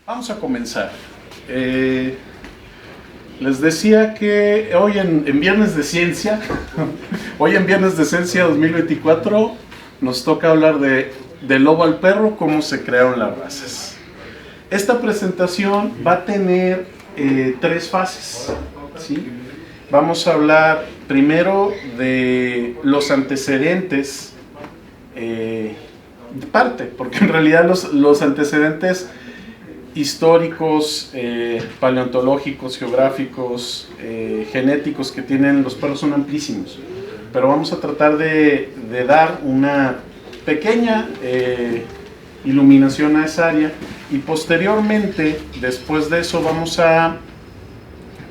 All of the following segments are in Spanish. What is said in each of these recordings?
Vamos a comenzar. Les decía que hoy en Viernes de Ciencia, hoy en Viernes de Ciencia 2024, nos toca hablar de lobo al perro, cómo se crearon las razas. Esta presentación va a tener tres fases, ¿sí? Vamos a hablar primero de los antecedentes, porque en realidad los antecedentes históricos, paleontológicos, geográficos, genéticos que tienen los perros son amplísimos, pero vamos a tratar de dar una pequeña iluminación a esa área, y posteriormente, después de eso, vamos a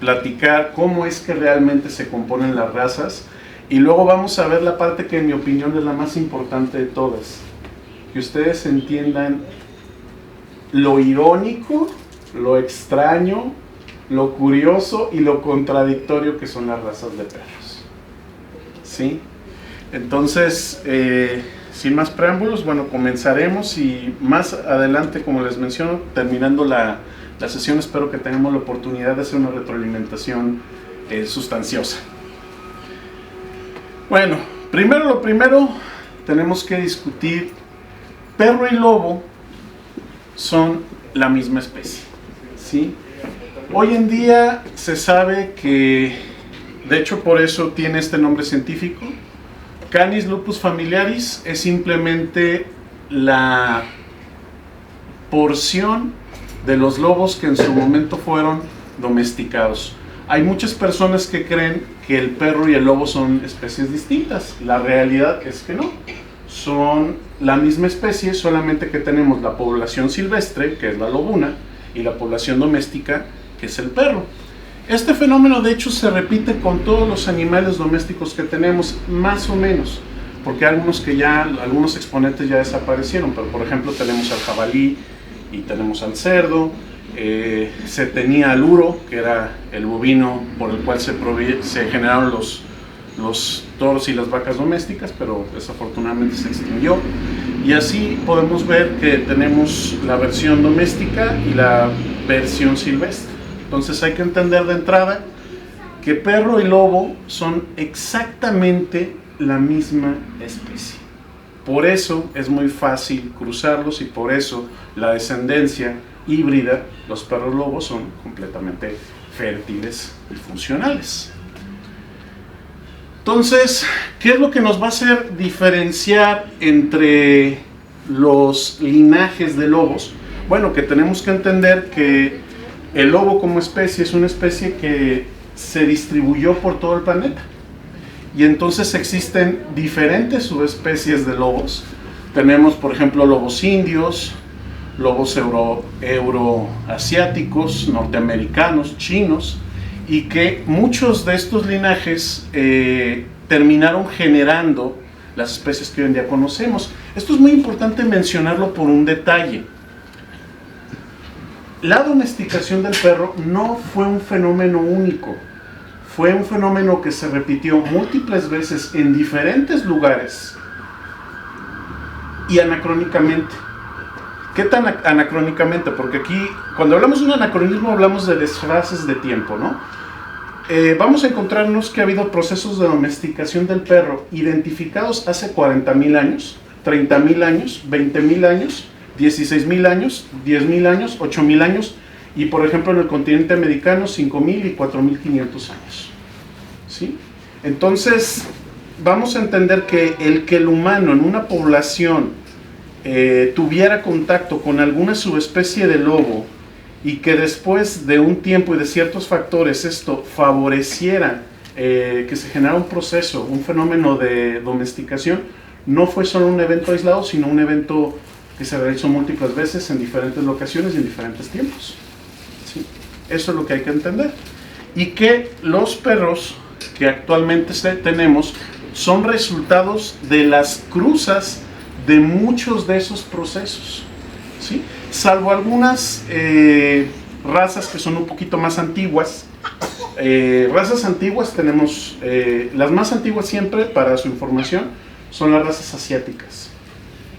platicar cómo es que realmente se componen las razas, y luego vamos a ver la parte que en mi opinión es la más importante de todas, que ustedes entiendan lo irónico, lo extraño, lo curioso y lo contradictorio que son las razas de perros. ¿Sí? Entonces, sin más preámbulos, bueno, comenzaremos, y más adelante, como les menciono, terminando la sesión, espero que tengamos la oportunidad de hacer una retroalimentación sustanciosa. Bueno, lo primero, tenemos que discutir, perro y lobo son la misma especie, ¿sí? Hoy en día se sabe que, de hecho por eso tiene este nombre científico, Canis lupus familiaris es simplemente la porción de los lobos que en su momento fueron domesticados. Hay muchas personas que creen que el perro y el lobo son especies distintas. La realidad es que no. Son la misma especie, solamente que tenemos la población silvestre, que es la lobuna, y la población doméstica, que es el perro. Este fenómeno de hecho se repite con todos los animales domésticos que tenemos, más o menos, porque algunos exponentes ya desaparecieron, pero por ejemplo tenemos al jabalí y tenemos al cerdo, se tenía al uro, que era el bovino por el cual se generaron los toros y las vacas domésticas, pero desafortunadamente se extinguió. Y así podemos ver que tenemos la versión doméstica y la versión silvestre. Entonces hay que entender de entrada que perro y lobo son exactamente la misma especie. Por eso es muy fácil cruzarlos, y por eso la descendencia híbrida, los perros lobos son completamente fértiles y funcionales. Entonces, ¿qué es lo que nos va a hacer diferenciar entre los linajes de lobos? Bueno, que tenemos que entender que el lobo como especie es una especie que se distribuyó por todo el planeta. Y entonces existen diferentes subespecies de lobos. Tenemos, por ejemplo, lobos indios, lobos euroasiáticos, norteamericanos, chinos, y que muchos de estos linajes terminaron generando las especies que hoy en día conocemos. Esto es muy importante mencionarlo por un detalle. La domesticación del perro no fue un fenómeno único, fue un fenómeno que se repitió múltiples veces en diferentes lugares y anacrónicamente. ¿Qué tan anacrónicamente? Porque aquí, cuando hablamos de un anacronismo, hablamos de desfases de tiempo, ¿no? Vamos a encontrarnos que ha habido procesos de domesticación del perro identificados hace 40,000 años, 30,000 años, 20,000 años, 16,000 años, 10,000 años, 8,000 años, y por ejemplo en el continente americano 5,000 y 4,500 años. ¿Sí? Entonces, vamos a entender que el humano en una población tuviera contacto con alguna subespecie de lobo, y que después de un tiempo y de ciertos factores esto favoreciera que se generara un proceso, un fenómeno de domesticación, no fue solo un evento aislado, sino un evento que se realizó múltiples veces en diferentes locaciones y en diferentes tiempos. ¿Sí? Eso es lo que hay que entender. Y que los perros que actualmente tenemos son resultados de las cruzas de muchos de esos procesos, ¿sí? Salvo algunas razas que son un poquito más antiguas. Razas antiguas tenemos, las más antiguas siempre, para su información, son las razas asiáticas.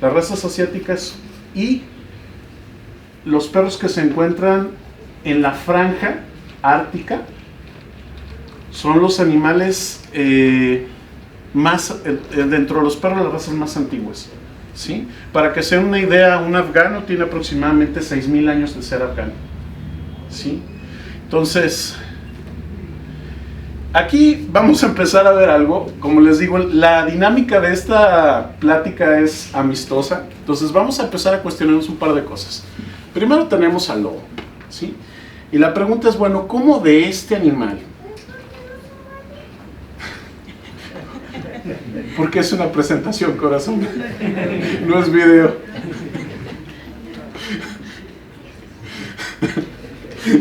Las razas asiáticas y los perros que se encuentran en la franja ártica son los animales dentro de los perros, las razas más antiguas, ¿sí? Para que se den una idea, un afgano tiene aproximadamente 6.000 años de ser afgano, ¿sí? Entonces, aquí vamos a empezar a ver algo. Como les digo, la dinámica de esta plática es amistosa, entonces vamos a empezar a cuestionarnos un par de cosas. Primero tenemos al lobo, ¿sí? Y la pregunta es, bueno, ¿cómo de este animal? Porque es una presentación, corazón, no es video.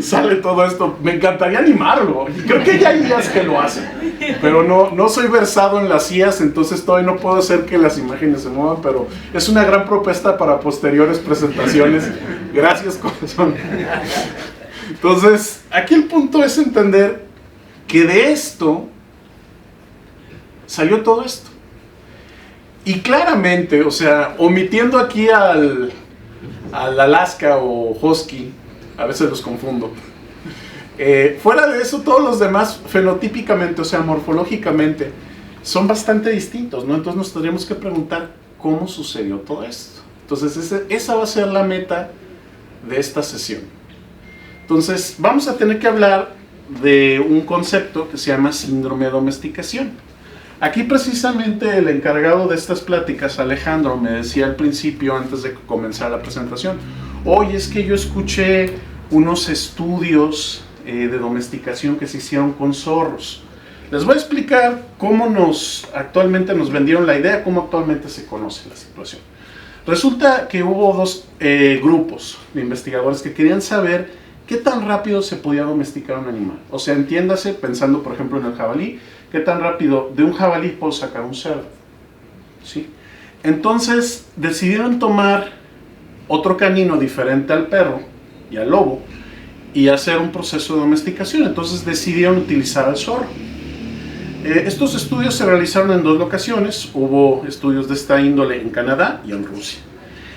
Sale todo esto, me encantaría animarlo, creo que ya hay IAs que lo hacen, pero no soy versado en las IAs, entonces todavía no puedo hacer que las imágenes se muevan, pero es una gran propuesta para posteriores presentaciones. Gracias, corazón. Entonces, aquí el punto es entender que de esto salió todo esto. Y claramente, o sea, omitiendo aquí al Alaska o Husky, a veces los confundo. Fuera de eso, todos los demás fenotípicamente, o sea, morfológicamente, son bastante distintos, ¿no? Entonces nos tendríamos que preguntar cómo sucedió todo esto. Entonces esa va a ser la meta de esta sesión. Entonces vamos a tener que hablar de un concepto que se llama síndrome de domesticación. Aquí precisamente el encargado de estas pláticas, Alejandro, me decía al principio, antes de comenzar la presentación, oye, es que yo escuché unos estudios de domesticación que se hicieron con zorros. Les voy a explicar cómo actualmente nos vendieron la idea, cómo actualmente se conoce la situación. Resulta que hubo dos grupos de investigadores que querían saber qué tan rápido se podía domesticar un animal. O sea, entiéndase, pensando por ejemplo en el jabalí, qué tan rápido de un jabalí puedo sacar un cerdo, ¿sí? Entonces decidieron tomar otro canino diferente al perro y al lobo y hacer un proceso de domesticación. Entonces decidieron utilizar al zorro. Estos estudios se realizaron en dos locaciones. Hubo estudios de esta índole en Canadá y en Rusia.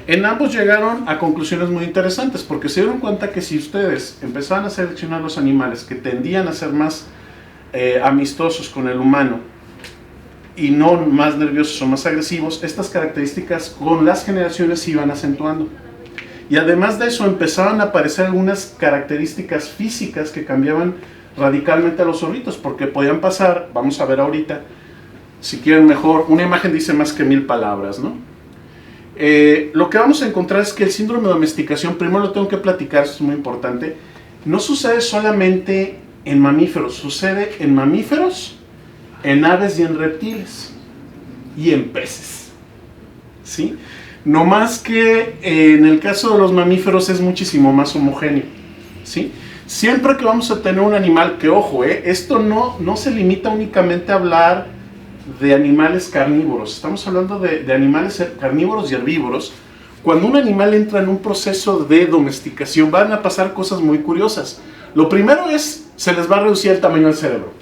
En ambos llegaron a conclusiones muy interesantes, porque se dieron cuenta que si ustedes empezaban a seleccionar los animales que tendían a ser más amistosos con el humano y no más nerviosos o más agresivos, estas características con las generaciones se iban acentuando. Y además de eso empezaban a aparecer algunas características físicas que cambiaban radicalmente a los zorritos, porque podían pasar, vamos a ver ahorita, si quieren mejor, una imagen dice más que 1000 palabras, ¿no? Lo que vamos a encontrar es que el síndrome de domesticación, primero lo tengo que platicar, esto es muy importante, no sucede solamente en mamíferos, sucede en mamíferos, en aves y en reptiles, y en peces, ¿sí? No más que en el caso de los mamíferos es muchísimo más homogéneo, ¿sí? Siempre que vamos a tener un animal, que ojo, esto no se limita únicamente a hablar de animales carnívoros, estamos hablando de animales carnívoros y herbívoros. Cuando un animal entra en un proceso de domesticación van a pasar cosas muy curiosas. Lo primero es, se les va a reducir el tamaño del cerebro,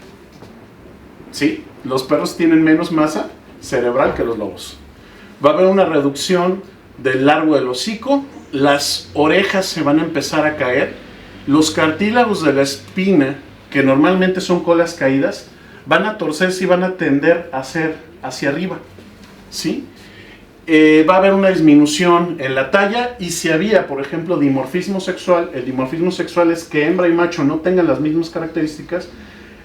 ¿sí? Los perros tienen menos masa cerebral que los lobos. Va a haber una reducción del largo del hocico, las orejas se van a empezar a caer, los cartílagos de la espina, que normalmente son colas caídas, van a torcerse y van a tender a ser hacia arriba, ¿sí? Va a haber una disminución en la talla, y si había, por ejemplo, dimorfismo sexual, el dimorfismo sexual es que hembra y macho no tengan las mismas características.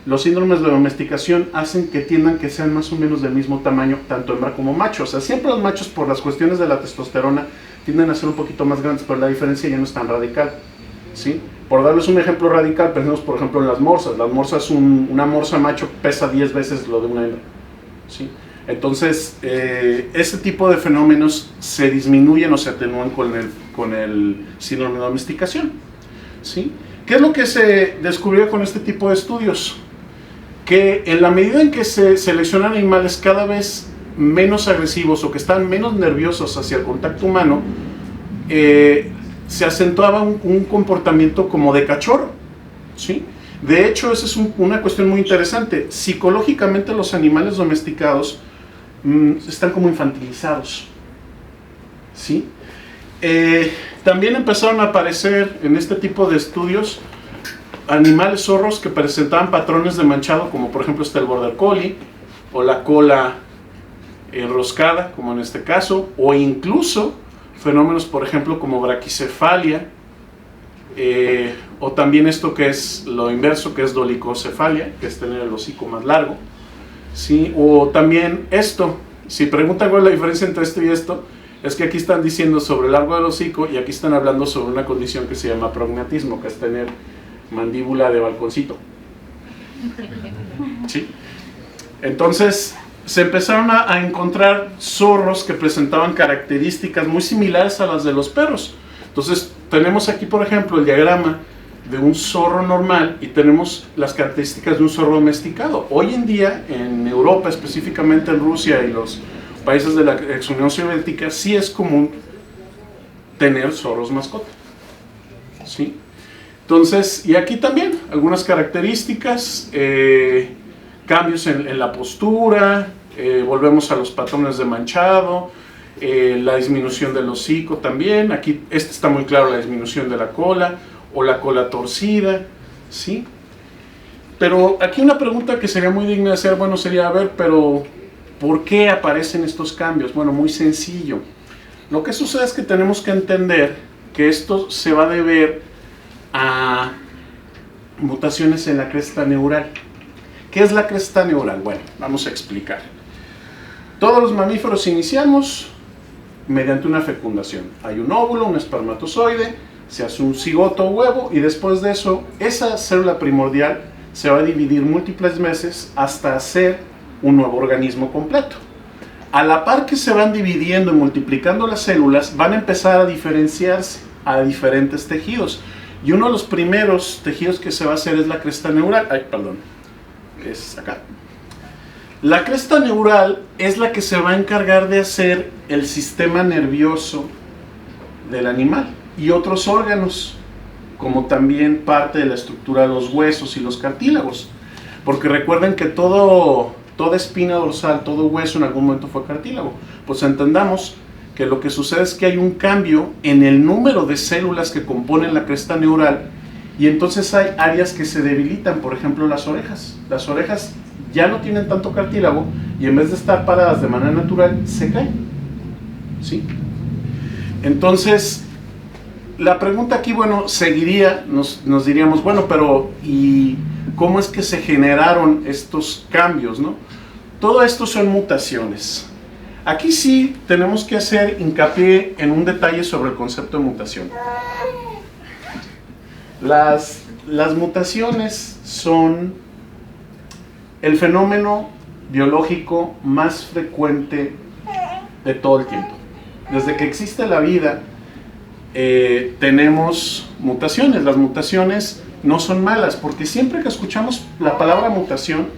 Los síndromes de domesticación hacen que tiendan que sean más o menos del mismo tamaño, tanto hembra como macho. O sea, siempre los machos, por las cuestiones de la testosterona, tienden a ser un poquito más grandes, pero la diferencia ya no es tan radical, ¿sí? Por darles un ejemplo radical, pensemos por ejemplo en las morsas. Las morsas, una morsa macho pesa 10 veces lo de una hembra, ¿sí? Entonces, ese tipo de fenómenos se disminuyen o se atenúan con el síndrome de domesticación, ¿sí? ¿Qué es lo que se descubrió con este tipo de estudios? Que en la medida en que se seleccionan animales cada vez menos agresivos o que están menos nerviosos hacia el contacto humano, se acentuaba un comportamiento como de cachorro, ¿sí? De hecho, esa es una cuestión muy interesante. Psicológicamente los animales domesticados están como infantilizados, ¿sí? También empezaron a aparecer en este tipo de estudios animales zorros que presentaban patrones de manchado, como por ejemplo el border collie, o la cola enroscada, como en este caso, o incluso fenómenos, por ejemplo, como braquicefalia, o también esto que es lo inverso, que es dolicocefalia, que es tener el hocico más largo, ¿sí? O también esto, si preguntan cuál es la diferencia entre esto y esto, es que aquí están diciendo sobre el largo del hocico y aquí están hablando sobre una condición que se llama prognatismo, que es tener mandíbula de balconcito. ¿Sí? Entonces se empezaron a encontrar zorros que presentaban características muy similares a las de los perros. Entonces tenemos aquí, por ejemplo, el diagrama de un zorro normal y tenemos las características de un zorro domesticado. Hoy en día en Europa, específicamente en Rusia y los países de la ex Unión Soviética, sí es común tener zorros mascota, ¿sí? Entonces, y aquí también algunas características, cambios en la postura, volvemos a los patrones de manchado, la disminución del hocico también. Aquí está muy claro, la disminución de la cola o la cola torcida, ¿sí? Pero aquí una pregunta que sería muy digna de hacer, bueno, sería, a ver, pero ¿por qué aparecen estos cambios? Bueno, muy sencillo. Lo que sucede es que tenemos que entender que esto se va a deber a mutaciones en la cresta neural. ¿Qué es la cresta neural? Bueno, vamos a explicar. Todos los mamíferos iniciamos mediante una fecundación. Hay un óvulo, un espermatozoide, se hace un cigoto o huevo y después de eso, esa célula primordial se va a dividir múltiples veces hasta hacer un nuevo organismo completo. A la par que se van dividiendo y multiplicando las células, van a empezar a diferenciarse a diferentes tejidos. Y uno de los primeros tejidos que se va a hacer es la cresta neural. Ay, perdón, es acá. La cresta neural es la que se va a encargar de hacer el sistema nervioso del animal y otros órganos, como también parte de la estructura de los huesos y los cartílagos. Porque recuerden que toda espina dorsal, todo hueso en algún momento fue cartílago. Pues entendamos que lo que sucede es que hay un cambio en el número de células que componen la cresta neural y entonces hay áreas que se debilitan, por ejemplo las orejas. Las orejas ya no tienen tanto cartílago y en vez de estar paradas de manera natural, se caen, ¿sí? Entonces, la pregunta aquí, bueno, seguiría, nos diríamos, bueno, pero ¿y cómo es que se generaron estos cambios, no? Todo esto son mutaciones. Aquí sí tenemos que hacer hincapié en un detalle sobre el concepto de mutación. Las mutaciones son el fenómeno biológico más frecuente de todo el tiempo. Desde que existe la vida, tenemos mutaciones. Las mutaciones no son malas, porque siempre que escuchamos la palabra mutación,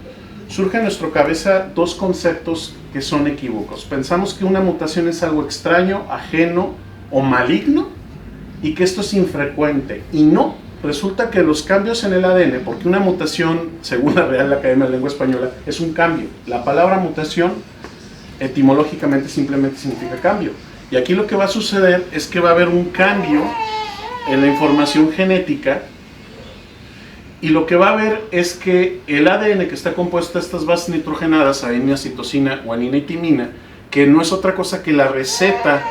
surge en nuestra cabeza dos conceptos que son equívocos. Pensamos que una mutación es algo extraño, ajeno o maligno, y que esto es infrecuente. Y no, resulta que los cambios en el ADN, porque una mutación, según la Real Academia de Lengua Española, es un cambio. La palabra mutación, etimológicamente, simplemente significa cambio. Y aquí lo que va a suceder es que va a haber un cambio en la información genética, y lo que va a haber es que el ADN que está compuesto de estas bases nitrogenadas, adenina, citosina, guanina y timina, que no es otra cosa que la receta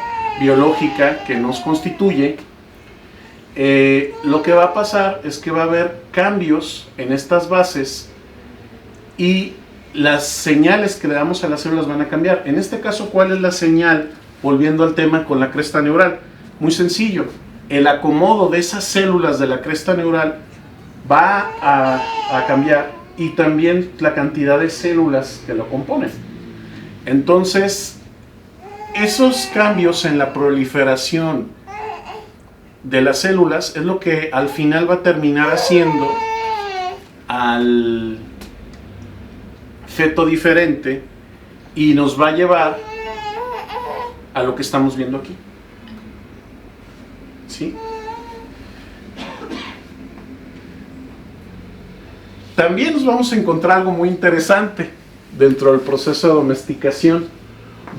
biológica que nos constituye, lo que va a pasar es que va a haber cambios en estas bases y las señales que le damos a las células van a cambiar. En este caso, ¿cuál es la señal? Volviendo al tema con la cresta neural. Muy sencillo, el acomodo de esas células de la cresta neural va a cambiar y también la cantidad de células que lo componen. Entonces, esos cambios en la proliferación de las células es lo que al final va a terminar haciendo al feto diferente y nos va a llevar a lo que estamos viendo aquí, ¿sí? También nos vamos a encontrar algo muy interesante dentro del proceso de domesticación.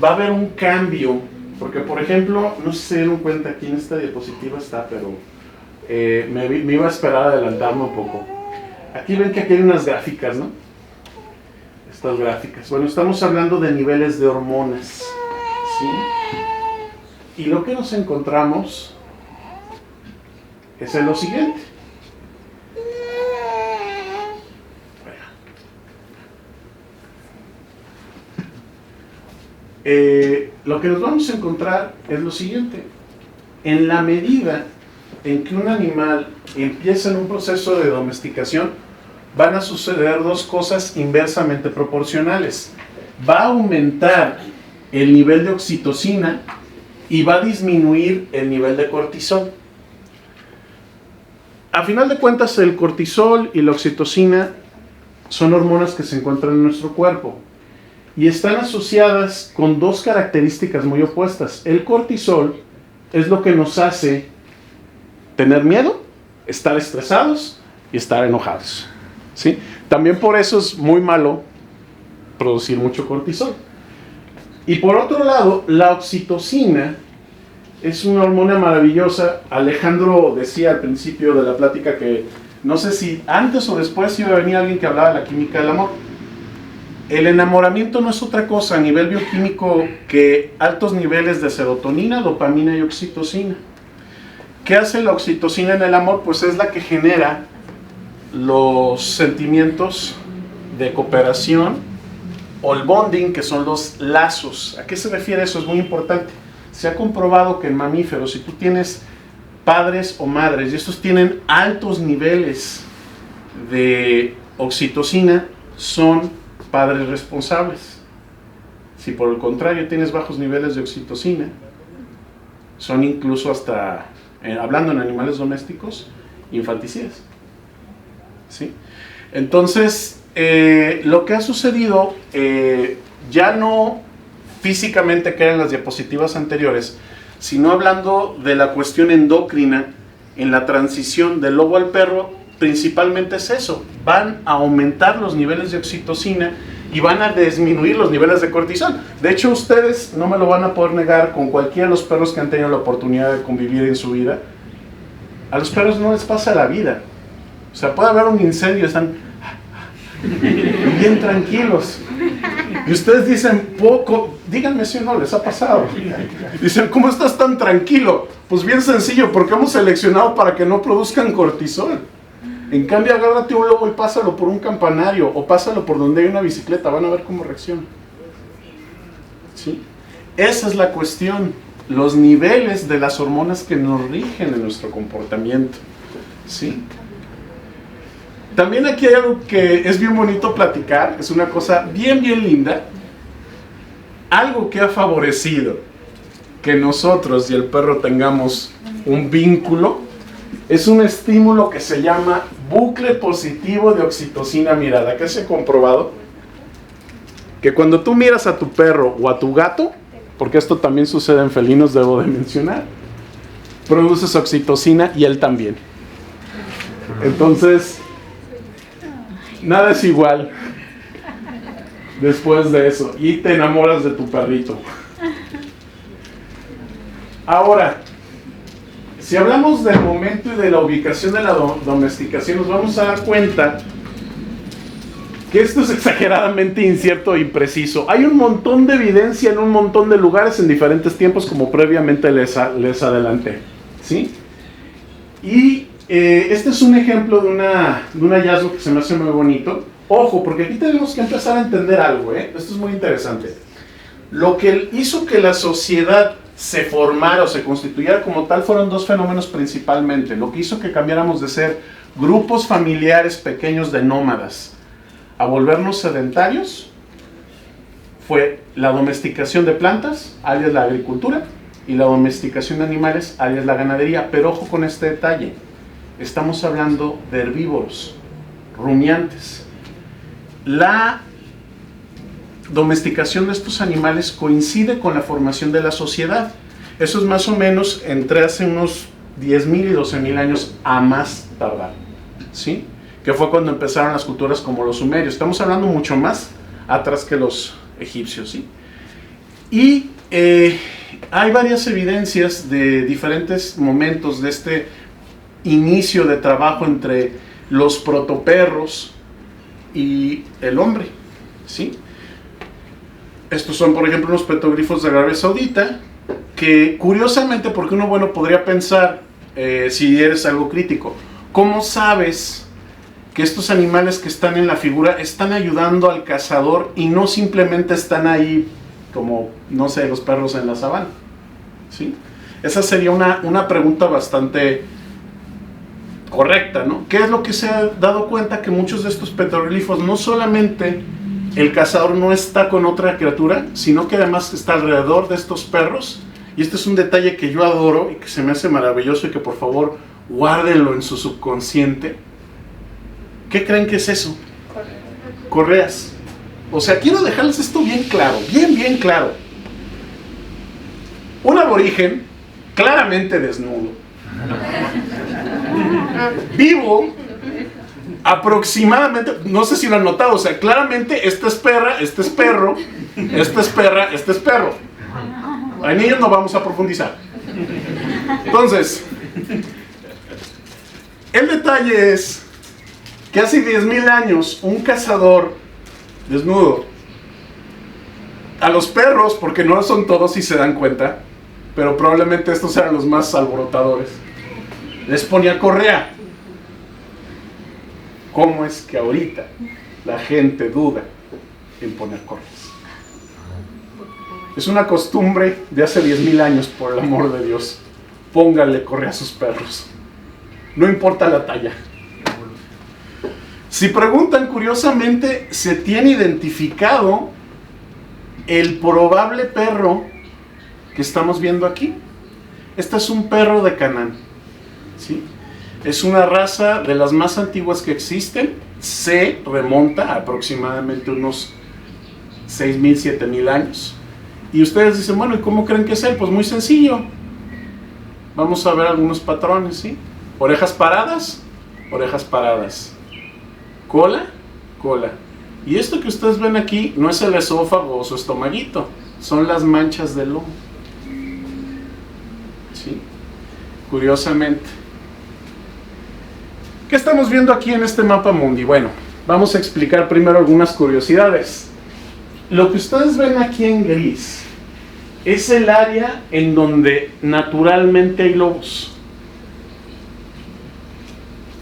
Va a haber un cambio Porque, por ejemplo, no sé si se dieron cuenta, aquí en esta diapositiva está, pero me iba a esperar a adelantarme un poco. Aquí ven que aquí hay unas gráficas, ¿no? Estas gráficas. Bueno, estamos hablando de niveles de hormonas, ¿sí? Y lo que nos encontramos es en lo siguiente. Lo que nos vamos a encontrar es lo siguiente. En la medida en que un animal empieza en un proceso de domesticación, van a suceder dos cosas inversamente proporcionales. Va a aumentar el nivel de oxitocina y va a disminuir el nivel de cortisol. A final de cuentas, el cortisol y la oxitocina son hormonas que se encuentran en nuestro cuerpo y están asociadas con dos características muy opuestas. El cortisol es lo que nos hace tener miedo, estar estresados y estar enojados, ¿sí? También por eso es muy malo producir mucho cortisol. Y por otro lado, la oxitocina es una hormona maravillosa. Alejandro decía al principio de la plática que no sé si antes o después iba a venir alguien que hablaba de la química del amor. El enamoramiento no es otra cosa a nivel bioquímico que altos niveles de serotonina, dopamina y oxitocina. ¿Qué hace la oxitocina en el amor? Pues es la que genera los sentimientos de cooperación o el bonding, que son los lazos. ¿A qué se refiere eso? Es muy importante. Se ha comprobado que en mamíferos, si tú tienes padres o madres y estos tienen altos niveles de oxitocina, son padres responsables. Si por el contrario tienes bajos niveles de oxitocina, son incluso hasta, hablando en animales domésticos, infanticidas. ¿Sí? Entonces, lo que ha sucedido, ya no físicamente queda en las diapositivas anteriores, sino hablando de la cuestión endocrina en la transición del lobo al perro, principalmente es eso. Van a aumentar los niveles de oxitocina y van a disminuir los niveles de cortisol. De hecho, ustedes no me lo van a poder negar con cualquiera de los perros que han tenido la oportunidad de convivir en su vida. A los perros no les pasa la vida. O sea, puede haber un incendio, están bien tranquilos. Y ustedes dicen, poco, díganme si no les ha pasado. Dicen, ¿cómo estás tan tranquilo? Pues bien sencillo, porque hemos seleccionado para que no produzcan cortisol. En cambio, agárrate un lobo y pásalo por un campanario o pásalo por donde hay una bicicleta, van a ver cómo reacciona. ¿Sí? Esa es la cuestión, los niveles de las hormonas que nos rigen en nuestro comportamiento. ¿Sí? También aquí hay algo que es bien bonito platicar, es una cosa bien linda. Algo que ha favorecido que nosotros y el perro tengamos un vínculo es un estímulo que se llama bucle positivo de oxitocina mirada, que se ha comprobado que cuando tú miras a tu perro o a tu gato, porque esto también sucede en felinos, debo de mencionar, produces oxitocina y él también. Entonces, nada es igual después de eso y te enamoras de tu perrito. Ahora, si hablamos del momento y de la ubicación de la domesticación, nos vamos a dar cuenta que esto es exageradamente incierto e impreciso. Hay un montón de evidencia en un montón de lugares en diferentes tiempos, como previamente les adelanté, ¿sí? Y este es un ejemplo de un hallazgo que se me hace muy bonito. Ojo, porque aquí tenemos que empezar a entender algo, esto es muy interesante. Lo que hizo que la sociedad se formara o se constituyera como tal fueron dos fenómenos principalmente. Lo que hizo que cambiáramos de ser grupos familiares pequeños de nómadas a volvernos sedentarios fue la domesticación de plantas, alias la agricultura, y la domesticación de animales, alias la ganadería. Pero ojo con este detalle, estamos hablando de herbívoros, rumiantes. La domesticación de estos animales coincide con la formación de la sociedad. Eso es más o menos entre hace unos 10.000 y 12.000 años a más tardar, ¿sí? Que fue cuando empezaron las culturas como los sumerios. Estamos hablando mucho más atrás que los egipcios, ¿sí? Y hay varias evidencias de diferentes momentos de este inicio de trabajo entre los protoperros y el hombre, ¿sí? Estos son, por ejemplo, unos petroglifos de Arabia Saudita, que curiosamente, porque uno, bueno, podría pensar, si eres algo crítico, ¿cómo sabes que estos animales que están en la figura están ayudando al cazador y no simplemente están ahí como, no sé, los perros en la sabana? ¿Sí? Esa sería una pregunta bastante correcta, ¿no? ¿Qué es lo que se ha dado cuenta? Que muchos de estos petroglifos, no solamente el cazador no está con otra criatura, sino que además está alrededor de estos perros. Y este es un detalle que yo adoro y que se me hace maravilloso y que por favor guárdenlo en su subconsciente. ¿Qué creen que es eso? Correas. O sea, quiero dejarles esto bien claro, bien claro. Un aborigen, claramente desnudo, vivo, aproximadamente, no sé si lo han notado, o sea, claramente esta es perra, este es perro, esta es perra, este es perro. En ellos no vamos a profundizar. Entonces, el detalle es que hace 10,000 años un cazador desnudo a los perros, porque no son todos si se dan cuenta, pero probablemente estos eran los más alborotadores, les ponía correa. ¿Cómo es que ahorita la gente duda en poner correas? Es una costumbre de hace 10,000 años, por el amor de Dios. Pónganle correa a sus perros. No importa la talla. Si preguntan, curiosamente, se tiene identificado el probable perro que estamos viendo aquí. Este es un perro de Canaán, ¿sí? Es una raza de las más antiguas que existen. Se remonta a aproximadamente unos 6,000, 7,000 años. Y ustedes dicen, bueno, ¿y cómo creen que es él? Pues muy sencillo. Vamos a ver algunos patrones, ¿sí? Orejas paradas, orejas paradas. Cola, cola. Y esto que ustedes ven aquí no es el esófago o su estomaguito, son las manchas del lomo. ¿Sí? Curiosamente. ¿Qué estamos viendo aquí en este mapa mundi? Bueno, vamos a explicar primero algunas curiosidades. Lo que ustedes ven aquí en gris es el área en donde naturalmente hay lobos.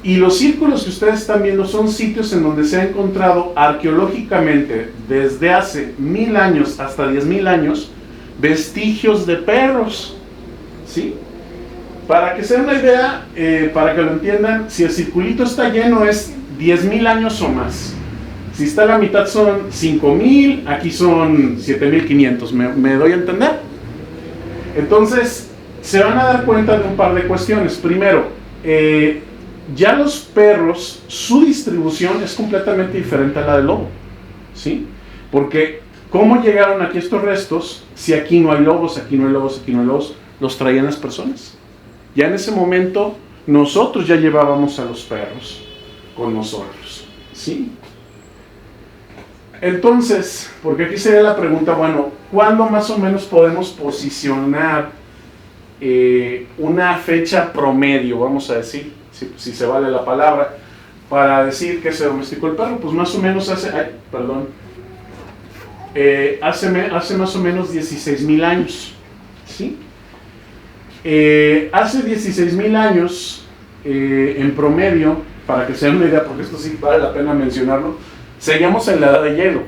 Y los círculos que ustedes están viendo son sitios en donde se ha encontrado arqueológicamente, desde hace 1000 años hasta 10,000 años, vestigios de perros. ¿Sí? Para que se den una idea, para que lo entiendan, si el circulito está lleno es 10,000 años o más. Si está a la mitad son 5,000, aquí son 7,500, ¿me doy a entender? Entonces, se van a dar cuenta de un par de cuestiones. Primero, ya los perros, su distribución es completamente diferente a la del lobo, ¿sí? Porque, ¿cómo llegaron aquí estos restos si aquí no hay lobos, aquí no hay lobos, aquí no hay lobos? Los traían las personas. Ya en ese momento, nosotros ya llevábamos a los perros con nosotros, ¿sí? Entonces, porque aquí sería la pregunta, bueno, ¿cuándo más o menos podemos posicionar una fecha promedio, vamos a decir, si se vale la palabra, para decir que se domesticó el perro? Pues más o menos hace más o menos 16,000 años, ¿sí? Hace 16,000 años, en promedio, para que se den una idea, porque esto sí vale la pena mencionarlo, seguíamos en la edad de hielo.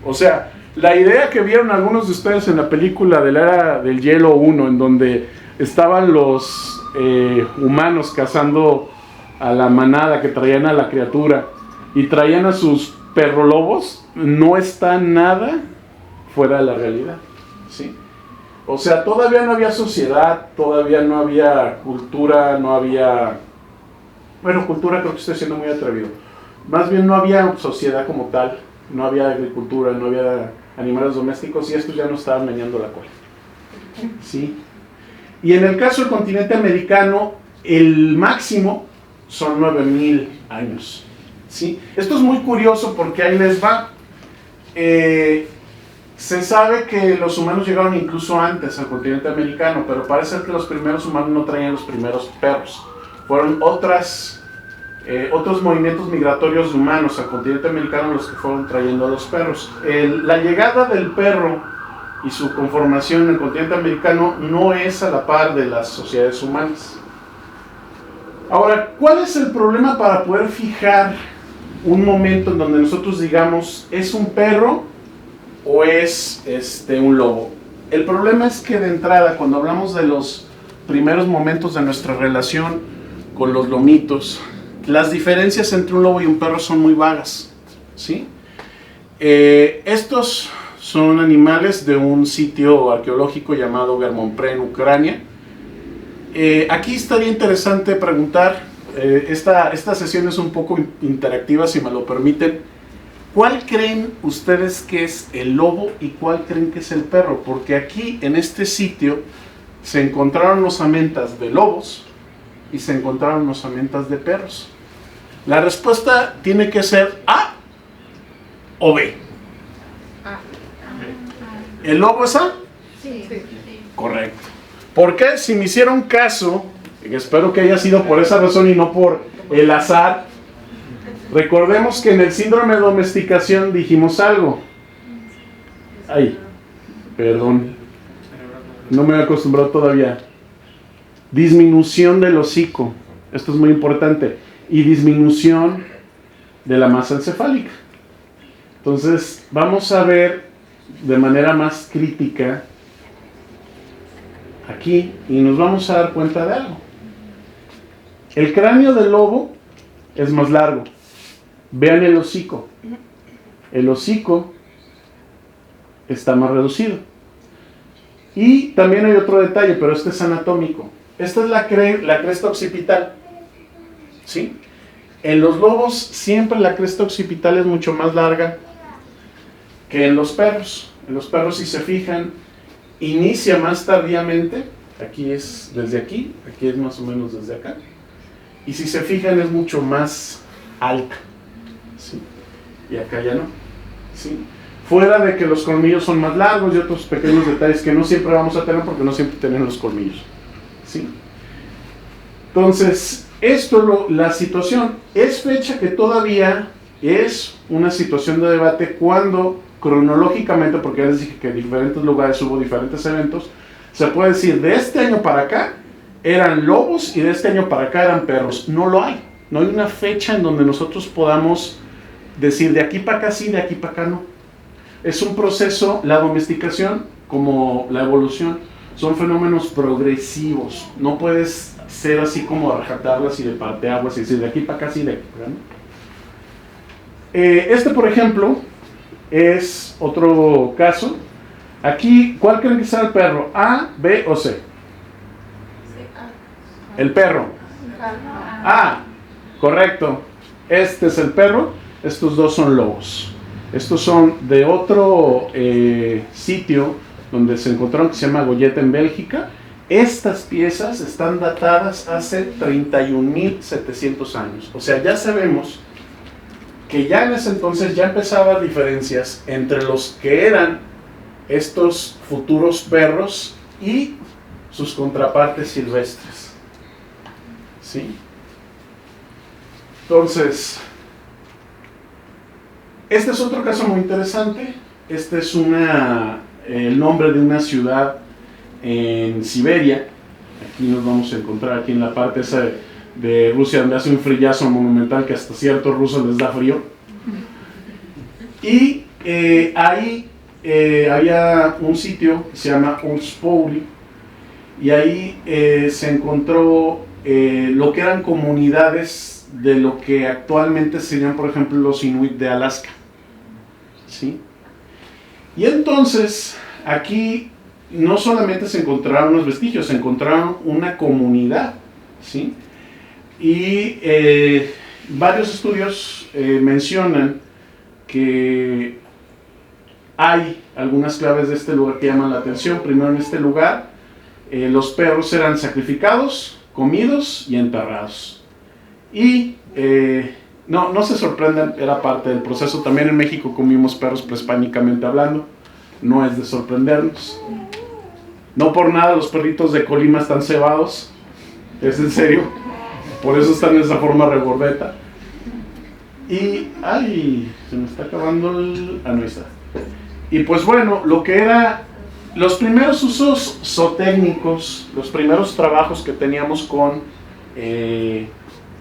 O sea, la idea que vieron algunos de ustedes en la película de la era del hielo 1, en donde estaban los humanos cazando a la manada que traían a la criatura y traían a sus perrolobos, no está nada fuera de la realidad, ¿sí? O sea, todavía no había sociedad, todavía no había cultura, no había... Bueno, cultura creo que estoy siendo muy atrevido. Más bien no había sociedad como tal, no había agricultura, no había animales domésticos y estos ya no estaban meneando la cola, ¿sí? Y en el caso del continente americano, el máximo son 9,000 años, ¿sí? Esto es muy curioso porque ahí les va. Se sabe que los humanos llegaron incluso antes al continente americano, pero parece que los primeros humanos no traían los primeros perros. Fueron otros movimientos migratorios de humanos al continente americano los que fueron trayendo a los perros. La llegada del perro y su conformación en el continente americano no es a la par de las sociedades humanas. Ahora, ¿cuál es el problema para poder fijar un momento en donde nosotros digamos es un perro o es un lobo? El problema es que de entrada, cuando hablamos de los primeros momentos de nuestra relación con los lomitos, las diferencias entre un lobo y un perro son muy vagas, ¿sí? Estos son animales de un sitio arqueológico llamado Germonpré en Ucrania. Aquí estaría interesante preguntar, esta sesión es un poco interactiva, si me lo permiten. ¿Cuál creen ustedes que es el lobo y cuál creen que es el perro? Porque aquí, en este sitio, se encontraron osamentas de lobos y se encontraron osamentas de perros. La respuesta tiene que ser A o B. ¿El lobo es A? Sí. Correcto. ¿Por qué? Si me hicieron caso, espero que haya sido por esa razón y no por el azar. Recordemos que en el síndrome de domesticación dijimos algo. Ay, perdón. No me he acostumbrado todavía. Disminución del hocico. Esto es muy importante. Y disminución de la masa encefálica. Entonces, vamos a ver de manera más crítica aquí y nos vamos a dar cuenta de algo. El cráneo del lobo es más largo. Vean el hocico. El hocico está más reducido. Y también hay otro detalle, pero este es anatómico. Esta es la cresta occipital. ¿Sí? En los lobos siempre la cresta occipital es mucho más larga que en los perros. En los perros, si se fijan, inicia más tardíamente. Aquí es desde aquí es más o menos desde acá. Y si se fijan es mucho más alta. ¿Sí? Y acá ya no. ¿Sí? Fuera de que los colmillos son más largos y otros pequeños detalles que no siempre vamos a tener porque no siempre tenemos los colmillos. ¿Sí? Entonces, la situación es fecha que todavía es una situación de debate cuando cronológicamente, porque ya les dije que en diferentes lugares hubo diferentes eventos, se puede decir de este año para acá eran lobos y de este año para acá eran perros. No lo hay. No hay una fecha en donde nosotros podamos decir de aquí para acá sí, de aquí para acá no. Es un proceso, la domesticación como la evolución, son fenómenos progresivos. No puedes ser así como rajatablas y de parteaguas y decir de aquí para acá sí, de aquí para acá no. Por ejemplo, es otro caso. Aquí, ¿cuál creen que sea el perro? ¿A, B o C? El perro. A, correcto. Este es el perro, estos dos son lobos. Estos son de otro sitio donde se encontraron que se llama Goyeta en Bélgica. Estas piezas están datadas hace 31.700 años. O sea, ya sabemos que ya en ese entonces ya empezaba a haber diferencias entre los que eran estos futuros perros y sus contrapartes silvestres. ¿Sí? Entonces, este es otro caso muy interesante. Este es el nombre de una ciudad en Siberia. Aquí nos vamos a encontrar aquí en la parte esa de Rusia donde hace un frillazo monumental que hasta ciertos rusos les da frío. Y ahí había un sitio que se llama Urspouli y ahí se encontró lo que eran comunidades de lo que actualmente serían, por ejemplo, los Inuit de Alaska. ¿Sí? Y entonces aquí no solamente se encontraron los vestigios, se encontraron una comunidad. ¿Sí? Y varios estudios mencionan que hay algunas claves de este lugar que llaman la atención. Primero, en este lugar los perros eran sacrificados, comidos y enterrados. Y no se sorprendan, era parte del proceso. También en México comimos perros prehispánicamente hablando. no es de sorprendernos. No por nada los perritos de Colima están cebados, es en serio, por eso están en esa forma regordeta. Y, ay, se me está acabando el... ah, no, ahí está. Y pues bueno, lo que era los primeros usos zootécnicos, los primeros trabajos que teníamos con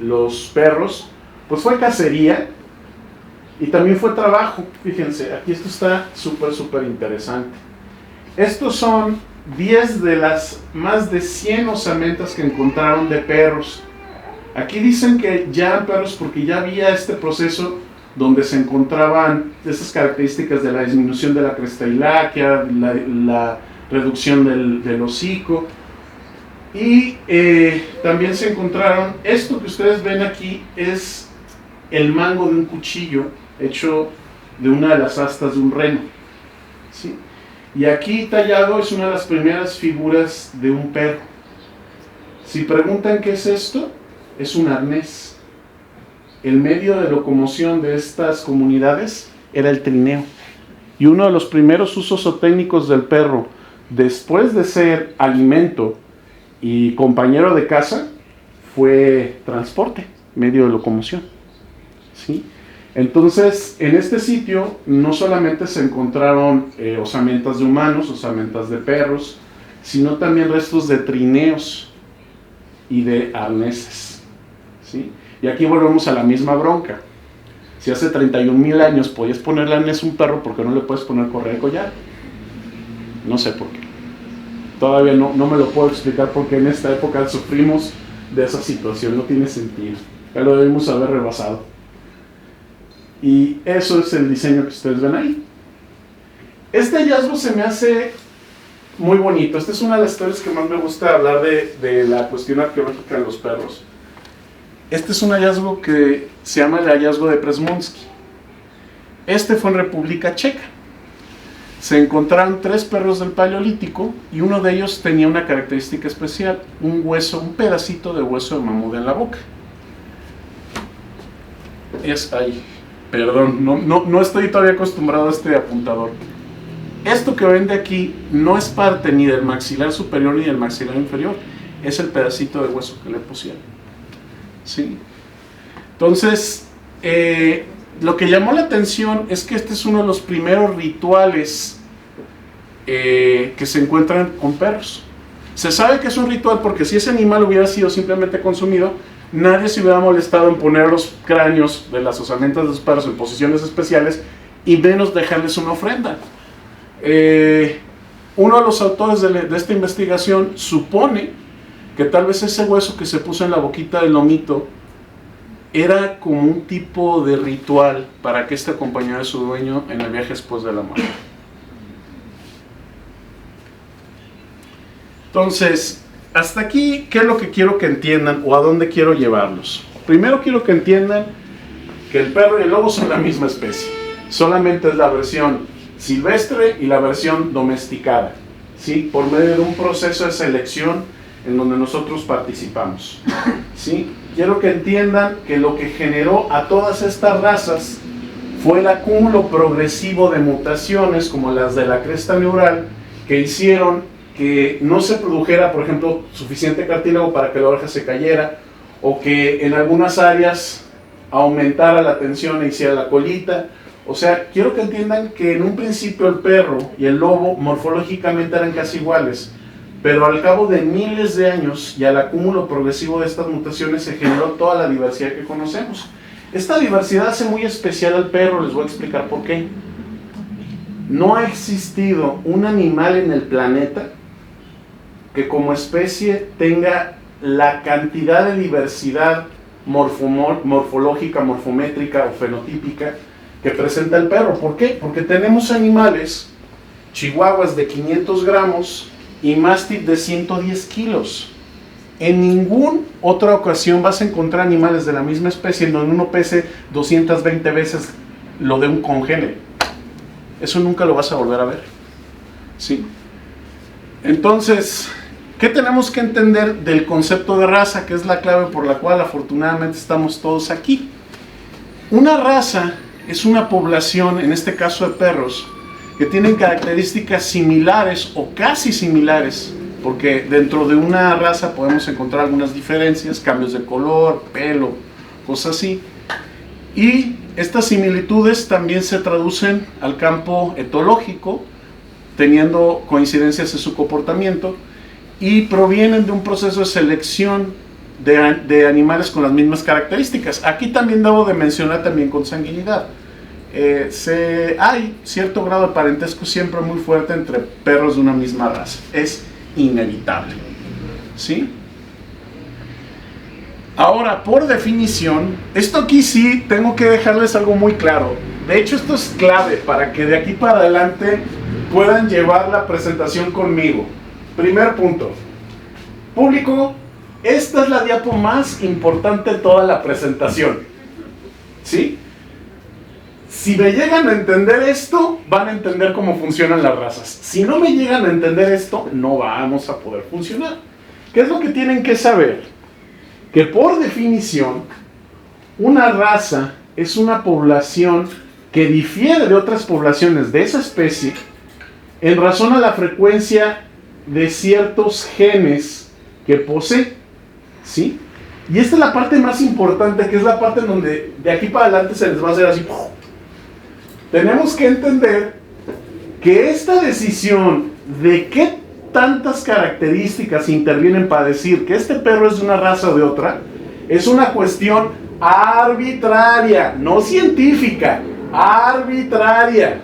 los perros, pues fue cacería y también fue trabajo. Fíjense, aquí esto está súper interesante. Estos son 10 de las más de 100 osamentas que encontraron de perros. Aquí dicen que ya eran perros porque ya había este proceso donde se encontraban esas características de la disminución de la cresta hiláquea, la reducción del hocico. Y también se encontraron, esto que ustedes ven aquí es el mango de un cuchillo hecho de una de las astas de un reno, ¿sí? Y aquí tallado es una de las primeras figuras de un perro. Si preguntan qué es esto, es un arnés. El medio de locomoción de estas comunidades era el trineo. Y uno de los primeros usos zootécnicos del perro, después de ser alimento y compañero de caza, fue transporte, medio de locomoción, ¿sí? Entonces, en este sitio no solamente se encontraron osamentas de humanos, osamentas de perros, sino también restos de trineos y de arneses, ¿sí? Y aquí volvemos a la misma bronca. Si hace 31,000 años podías ponerle arnés a un perro, ¿por qué no le puedes poner correa de collar? No sé por qué. Todavía no me lo puedo explicar porque en esta época sufrimos de esa situación, no tiene sentido. Ya lo debimos haber rebasado. Y eso es el diseño que ustedes ven ahí. Este hallazgo se me hace muy bonito. Esta es una de las historias que más me gusta hablar de la cuestión arqueológica de los perros. Este es un hallazgo que se llama el hallazgo de Przemyśl. Este fue en República Checa. Se encontraron 3 perros del Paleolítico y uno de ellos tenía una característica especial, un pedacito de hueso de mamut en la boca. Es ahí. Perdón, no estoy todavía acostumbrado a este apuntador. Esto que ven de aquí no es parte ni del maxilar superior ni del maxilar inferior, es el pedacito de hueso que le pusieron, ¿sí? Entonces, lo que llamó la atención es que este es uno de los primeros rituales que se encuentran con perros. Se sabe que es un ritual porque si ese animal hubiera sido simplemente consumido, nadie se hubiera molestado en poner los cráneos de las osamentas de los perros en posiciones especiales y menos dejarles una ofrenda. Uno de los autores de esta investigación supone que tal vez ese hueso que se puso en la boquita del lomito era como un tipo de ritual para que este acompañara a su dueño en el viaje después de la muerte. Entonces, hasta aquí, ¿qué es lo que quiero que entiendan o a dónde quiero llevarlos? Primero quiero que entiendan que el perro y el lobo son la misma especie. Solamente es la versión silvestre y la versión domesticada, ¿sí? Por medio de un proceso de selección en donde nosotros participamos, ¿sí? Quiero que entiendan que lo que generó a todas estas razas fue el acúmulo progresivo de mutaciones como las de la cresta neural que hicieron que no se produjera, por ejemplo, suficiente cartílago para que la oreja se cayera, o que en algunas áreas aumentara la tensión e hiciera la colita. O sea, quiero que entiendan que en un principio el perro y el lobo morfológicamente eran casi iguales, pero al cabo de miles de años y al acúmulo progresivo de estas mutaciones se generó toda la diversidad que conocemos. Esta diversidad hace muy especial al perro, les voy a explicar por qué. No ha existido un animal en el planeta que como especie tenga la cantidad de diversidad morfológica, morfométrica o fenotípica que presenta el perro. ¿Por qué? Porque tenemos animales, chihuahuas de 500 gramos y mastif de 110 kilos. En ninguna otra ocasión vas a encontrar animales de la misma especie en donde uno pese 220 veces lo de un congénere. Eso nunca lo vas a volver a ver, ¿sí? Entonces, ¿qué tenemos que entender del concepto de raza? Que es la clave por la cual afortunadamente estamos todos aquí. Una raza es una población, en este caso de perros, que tienen características similares o casi similares, porque dentro de una raza podemos encontrar algunas diferencias, cambios de color, pelo, cosas así. Y estas similitudes también se traducen al campo etológico, teniendo coincidencias en su comportamiento, y provienen de un proceso de selección de animales con las mismas características. Aquí también debo de mencionar también consanguinidad. Hay cierto grado de parentesco siempre muy fuerte entre perros de una misma raza. Es inevitable, ¿sí? Ahora, por definición, esto aquí sí tengo que dejarles algo muy claro. De hecho, esto es clave para que de aquí para adelante puedan llevar la presentación conmigo. Primer punto. Público, esta es la diapo más importante de toda la presentación, ¿sí? Si me llegan a entender esto, van a entender cómo funcionan las razas. Si no me llegan a entender esto, no vamos a poder funcionar. ¿Qué es lo que tienen que saber? Que por definición, una raza es una población que difiere de otras poblaciones de esa especie en razón a la frecuencia de ciertos genes que posee, ¿sí? Y esta es la parte más importante, que es la parte en donde de aquí para adelante se les va a hacer así. Tenemos que entender que esta decisión de qué tantas características intervienen para decir que este perro es de una raza o de otra, es una cuestión arbitraria, no científica, arbitraria.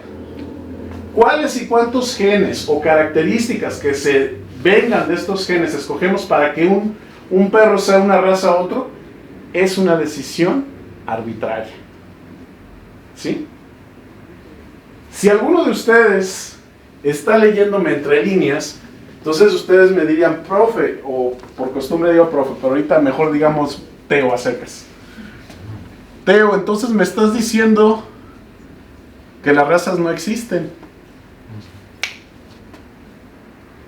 ¿Cuáles y cuántos genes o características que se vengan de estos genes escogemos para que un perro sea una raza u otro? Es una decisión arbitraria, ¿sí? Si alguno de ustedes está leyéndome entre líneas, entonces ustedes me dirían, profe, o por costumbre digo profe, pero ahorita mejor digamos Teo a secas. Teo, entonces me estás diciendo que las razas no existen.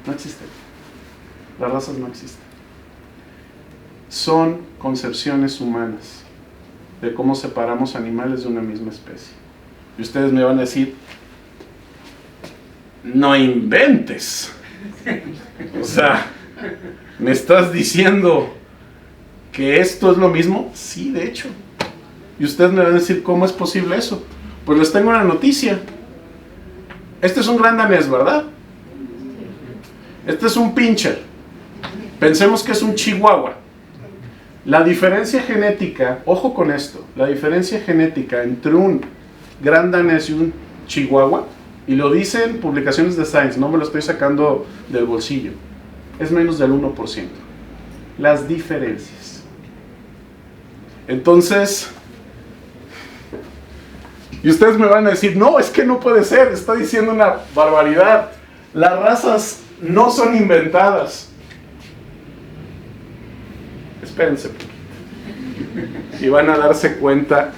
No existen. Las razas no existen. Son concepciones humanas de cómo separamos animales de una misma especie. Y ustedes me van a decir, no inventes. O sea, ¿me estás diciendo que esto es lo mismo? Sí, de hecho. Y ustedes me van a decir, ¿cómo es posible eso? Pues les tengo una noticia. Este es un gran danés, ¿verdad? Este es un pincher. Pensemos que es un chihuahua. La diferencia genética, ojo con esto, la diferencia genética entre un gran danés y un chihuahua, y lo dicen publicaciones de Science, no me lo estoy sacando del bolsillo, es menos del 1%. Las diferencias. Entonces, y ustedes me van a decir, no, es que no puede ser, está diciendo una barbaridad. Las razas no son inventadas. Espérense y van a darse cuenta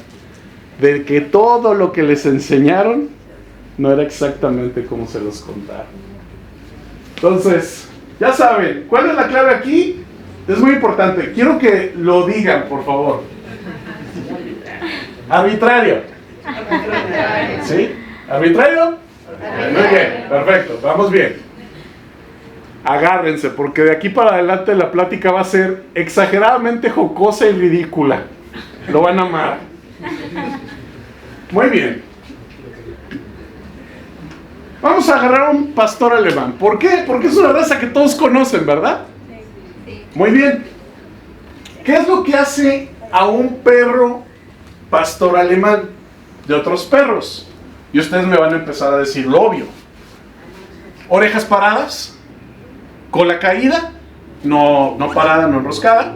de que todo lo que les enseñaron no era exactamente como se los contaron. Entonces, ya saben, ¿cuál es la clave aquí? Es muy importante, quiero que lo digan, por favor. Arbitrario. ¿Sí? ¿Arbitrario? Muy bien, perfecto, vamos bien. Agárrense, porque de aquí para adelante la plática va a ser exageradamente jocosa y ridícula. Lo van a amar. Muy bien. Vamos a agarrar un pastor alemán. ¿Por qué? Porque es una raza que todos conocen, ¿verdad? Muy bien. ¿Qué es lo que hace a un perro pastor alemán de otros perros? Y ustedes me van a empezar a decir lo obvio. Orejas paradas, cola caída, no parada, no enroscada.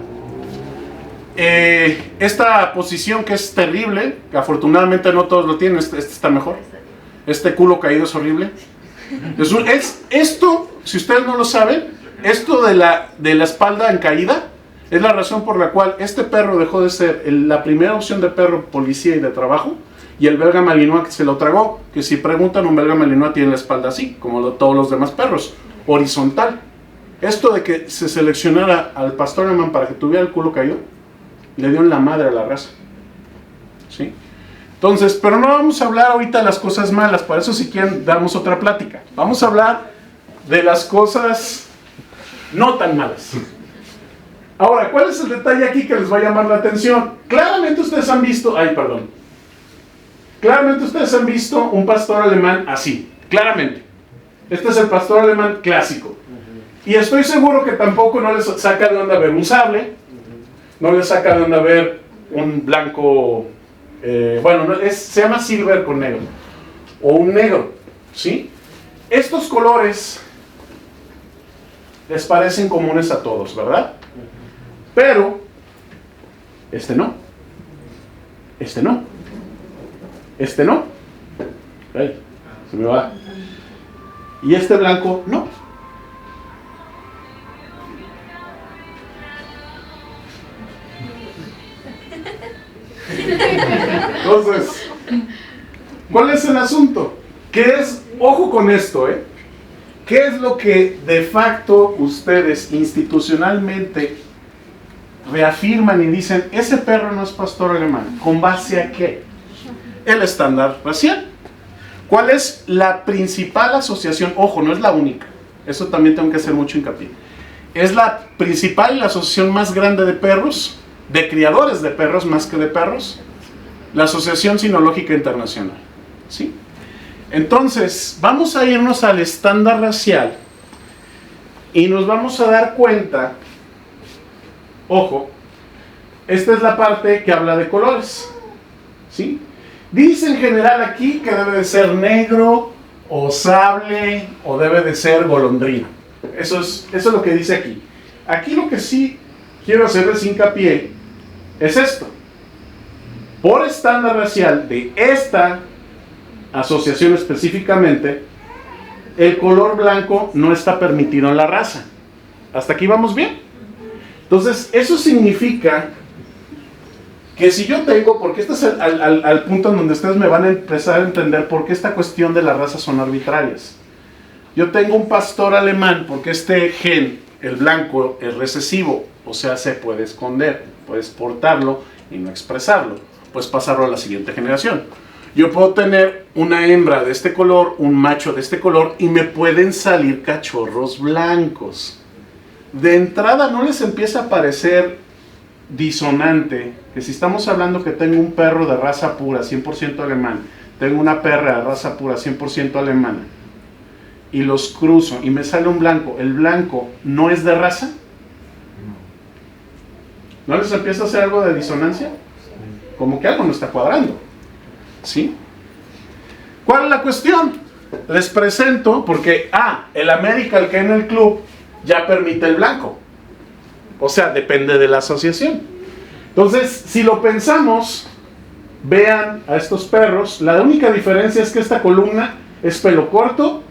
Esta posición que es terrible, que afortunadamente no todos lo tienen, este está mejor. Este culo caído es horrible. Esto, si ustedes no lo saben, esto de la espalda en caída es la razón por la cual este perro dejó de ser la primera opción de perro policía y de trabajo, y el belga malinois que se lo tragó. Que si preguntan, un belga malinois tiene la espalda así, como todos los demás perros, horizontal. Esto de que se seleccionara al pastor alemán para que tuviera el culo caído, le dio en la madre a la raza, ¿sí? Entonces, pero no vamos a hablar ahorita de las cosas malas, para eso si quieren damos otra plática. Vamos a hablar de las cosas no tan malas. Ahora, ¿cuál es el detalle aquí que les va a llamar la atención? Claramente ustedes han visto, claramente ustedes han visto un pastor alemán así, claramente. Este es el pastor alemán clásico. Y estoy seguro que tampoco no les saca de onda ver un sable, no les saca de onda ver un blanco, se llama silver con negro, o un negro, ¿sí? Estos colores les parecen comunes a todos, ¿verdad? Pero, este no. Este no. Este no. Ay, se me va. Y este blanco, no. Entonces, ¿cuál es el asunto? ¿Qué es, ojo con esto, ¿qué es lo que de facto ustedes institucionalmente reafirman y dicen, ese perro no es pastor alemán? ¿Con base a qué? El estándar racial. ¿Cuál es la principal asociación? Ojo, no es la única. Eso también tengo que hacer mucho hincapié. Es la principal y la asociación más grande de perros, de criadores de perros más que de perros, la Asociación Sinológica Internacional. ¿Sí? Entonces, vamos a irnos al estándar racial y nos vamos a dar cuenta, ojo, esta es la parte que habla de colores. ¿Sí? Dice en general aquí que debe de ser negro o sable o debe de ser golondrina. Eso es lo que dice aquí. Aquí lo que sí quiero hacerles hincapié es esto. Por estándar racial de esta asociación específicamente, el color blanco no está permitido en la raza. ¿Hasta aquí vamos bien? Entonces, eso significa que si yo tengo, porque este es al punto en donde ustedes me van a empezar a entender por qué esta cuestión de las razas son arbitrarias. Yo tengo un pastor alemán porque este gen, el blanco, es recesivo, o sea, se puede esconder, puedes portarlo y no expresarlo, puedes pasarlo a la siguiente generación. Yo puedo tener una hembra de este color, un macho de este color, y me pueden salir cachorros blancos. De entrada no les empieza a parecer disonante que si estamos hablando que tengo un perro de raza pura, 100% alemán, tengo una perra de raza pura, 100% alemana, y los cruzo y me sale un blanco, ¿el blanco no es de raza? ¿No les empieza a hacer algo de disonancia? Como que algo no está cuadrando. ¿Sí? ¿Cuál es la cuestión? Les presento, porque, el American Kennel Club ya permite el blanco. O sea, depende de la asociación. Entonces, si lo pensamos, vean a estos perros, la única diferencia es que esta columna es pelo corto,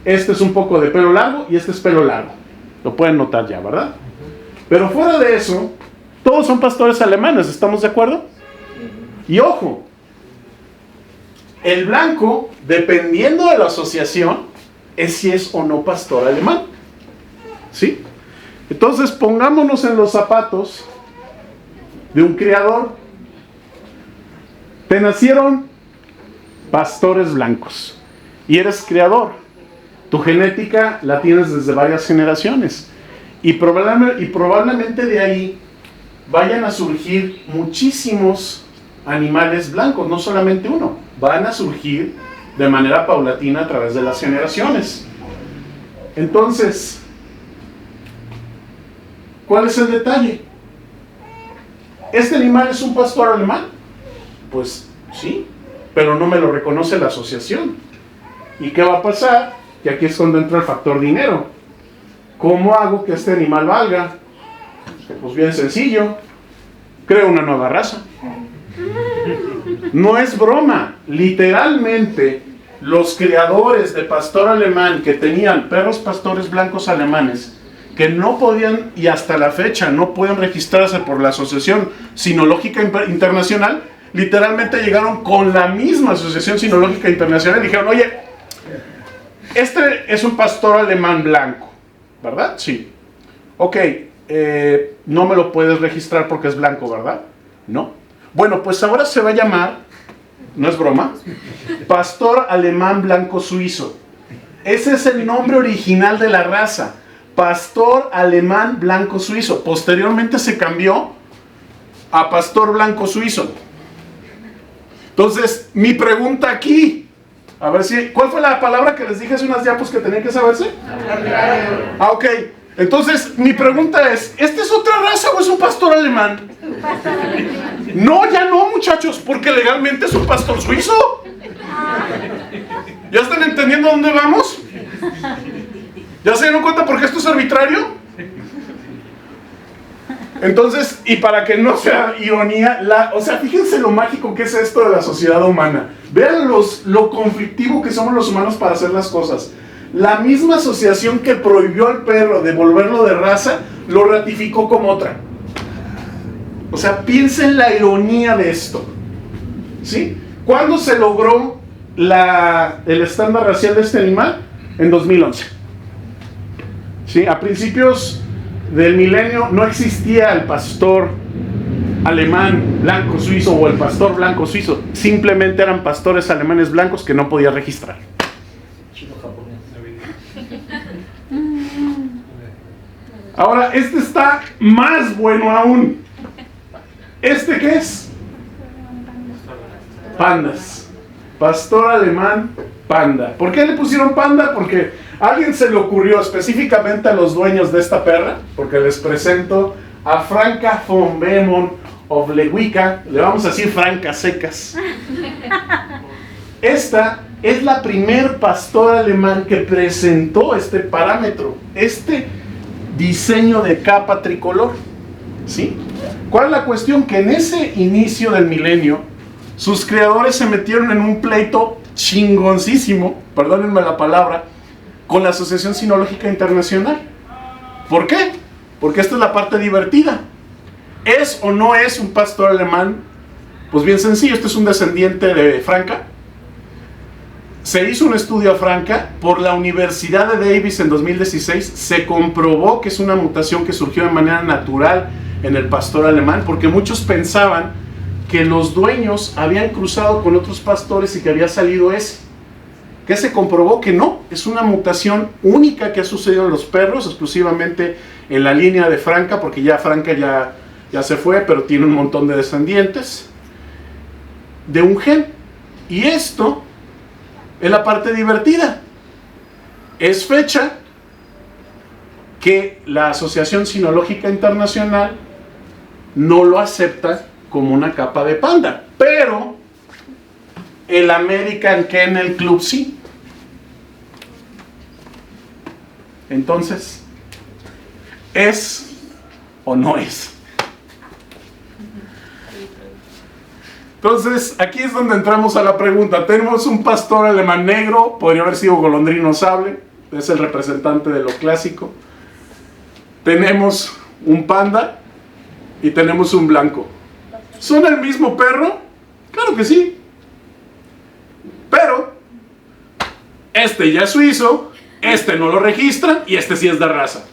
este es un poco de pelo largo y este es pelo largo. Lo pueden notar ya, ¿verdad? Pero fuera de eso, todos son pastores alemanes, ¿estamos de acuerdo? Y ojo, el blanco, dependiendo de la asociación, es si es o no pastor alemán. ¿Sí? Entonces pongámonos en los zapatos de un criador. Te nacieron pastores blancos y eres criador. Tu genética la tienes desde varias generaciones y probablemente de ahí vayan a surgir muchísimos animales blancos, no solamente uno, van a surgir de manera paulatina a través de las generaciones. Entonces, ¿cuál es el detalle? ¿Este animal es un pastor alemán? Pues sí, pero no me lo reconoce la asociación. ¿Y qué va a pasar? Que aquí es cuando entra el factor dinero. ¿Cómo hago que este animal valga? Pues bien sencillo, creo una nueva raza. No es broma, literalmente los criadores de pastor alemán que tenían perros pastores blancos alemanes que no podían, y hasta la fecha no pueden registrarse por la Asociación Sinológica Internacional, literalmente llegaron con la misma Asociación Sinológica Internacional y dijeron, oye, este es un pastor alemán blanco, ¿verdad? Sí. Ok, no me lo puedes registrar porque es blanco, ¿verdad? No. Bueno, pues ahora se va a llamar no es broma, pastor alemán blanco suizo. Ese es el nombre original de la raza, pastor alemán blanco suizo. Posteriormente se cambió a pastor blanco suizo. Entonces, mi pregunta aquí, a ver si, ¿cuál fue la palabra que les dije hace unas diapos que tenían que saberse? Ah, ok. Entonces, mi pregunta es, ¿esta es otra raza o es un pastor alemán? No, ya no, muchachos, porque legalmente es un pastor suizo. ¿Ya están entendiendo a dónde vamos? ¿Ya se dieron cuenta por qué esto es arbitrario? Entonces, y para que no sea ironía, o sea, fíjense lo mágico que es esto de la sociedad humana. Vean lo conflictivo que somos los humanos para hacer las cosas. La misma asociación que prohibió al perro devolverlo de raza, lo ratificó como otra. O sea, piensen la ironía de esto. ¿Sí? ¿Cuándo se logró el estándar racial de este animal? En 2011. ¿Sí? A principios del milenio no existía el pastor alemán blanco suizo o el pastor blanco suizo. Simplemente eran pastores alemanes blancos que no podía registrar. Ahora, este está más bueno aún. ¿Este qué es? Pandas. Pastor alemán panda. ¿Por qué le pusieron panda? Porque a alguien se le ocurrió, específicamente a los dueños de esta perra, porque les presento a Franca von Bemon of Lewicka, le vamos a decir Franca secas. Esta es la primer pastor alemán que presentó este parámetro, este diseño de capa tricolor. ¿Sí? ¿Cuál es la cuestión? Que en ese inicio del milenio, sus creadores se metieron en un pleito chingoncísimo, perdónenme la palabra, con la Asociación Sinológica Internacional. ¿Por qué? Porque esta es la parte divertida. ¿Es o no es un pastor alemán? Pues bien sencillo, este es un descendiente de Franca. Se hizo un estudio a Franca por la Universidad de Davis en 2016. Se comprobó que es una mutación que surgió de manera natural en el pastor alemán, porque muchos pensaban que los dueños habían cruzado con otros pastores y que había salido ese. Que se comprobó que no, es una mutación única que ha sucedido en los perros, exclusivamente en la línea de Franca, porque ya Franca ya se fue, pero tiene un montón de descendientes de un gen. Y esto es la parte divertida. Es fecha que la Asociación Sinológica Internacional no lo acepta como una capa de panda, pero el American Kennel Club sí. Entonces, ¿es o no es? Entonces, aquí es donde entramos a la pregunta. Tenemos un pastor alemán negro, podría haber sido golondrino sable, es el representante de lo clásico. Tenemos un panda y tenemos un blanco. ¿Son el mismo perro? Claro que sí. Pero este ya es suizo, este no lo registran y este sí es de raza.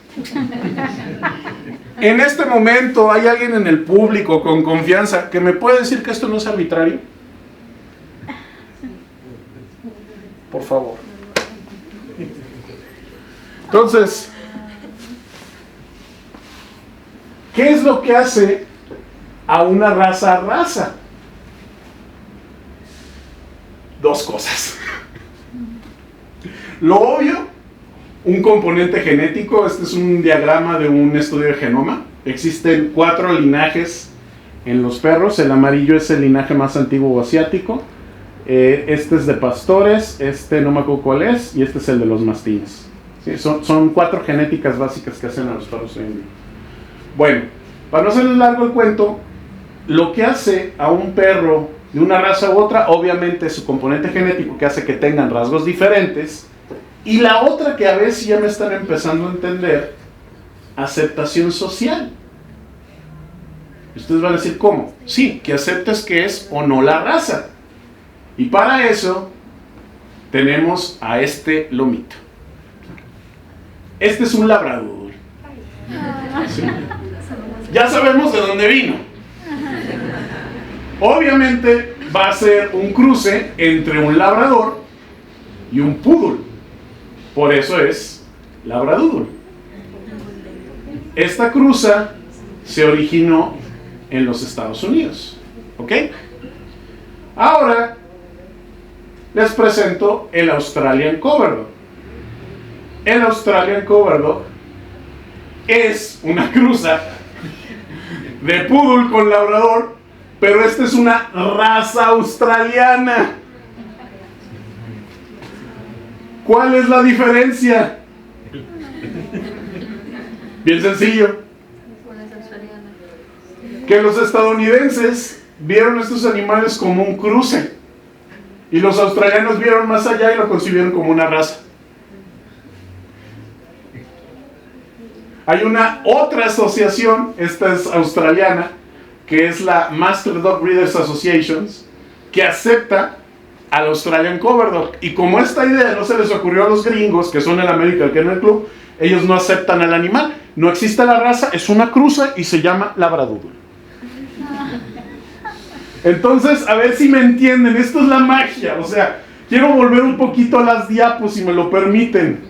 En este momento hay alguien en el público con confianza que me puede decir que esto no es arbitrario. Por favor. Entonces, ¿qué es lo que hace a una raza? Dos cosas. Lo obvio, un componente genético. Este es un diagrama de un estudio de genoma. Existen 4 linajes en los perros. El amarillo es el linaje más antiguo asiático. Este es de pastores, este no me acuerdo cuál es, y este es el de los mastines. ¿Sí? Son 4 genéticas básicas que hacen a los perros hoy en día. Bueno, para no hacerles largo el cuento, lo que hace a un perro de una raza u otra, obviamente es su componente genético que hace que tengan rasgos diferentes. Y la otra que a veces ya me están empezando a entender, aceptación social. Ustedes van a decir, ¿cómo? Sí, que aceptes que es o no la raza. Y para eso tenemos a este lomito. Este es un labrador. ¿Sí? Ya sabemos de dónde vino. Obviamente va a ser un cruce entre un labrador y un poodle. Por eso es labradoodle. Esta cruza se originó en los Estados Unidos. ¿Ok? Ahora les presento el Australian Cover Dog. El Australian Cover Dog es una cruza de poodle con labrador, pero esta es una raza australiana. ¿Cuál es la diferencia? Bien sencillo. Que los estadounidenses vieron estos animales como un cruce y los australianos vieron más allá y lo concibieron como una raza. Hay una otra asociación, esta es australiana, que es la Master Dog Breeders Association, que acepta al Australian Cover Dog. Y como esta idea no se les ocurrió a los gringos, que son el American Kennel Club, ellos no aceptan al animal. No existe la raza, es una cruza y se llama labradoodle. Entonces, a ver si me entienden, esto es la magia. O sea, quiero volver un poquito a las diapos, si me lo permiten,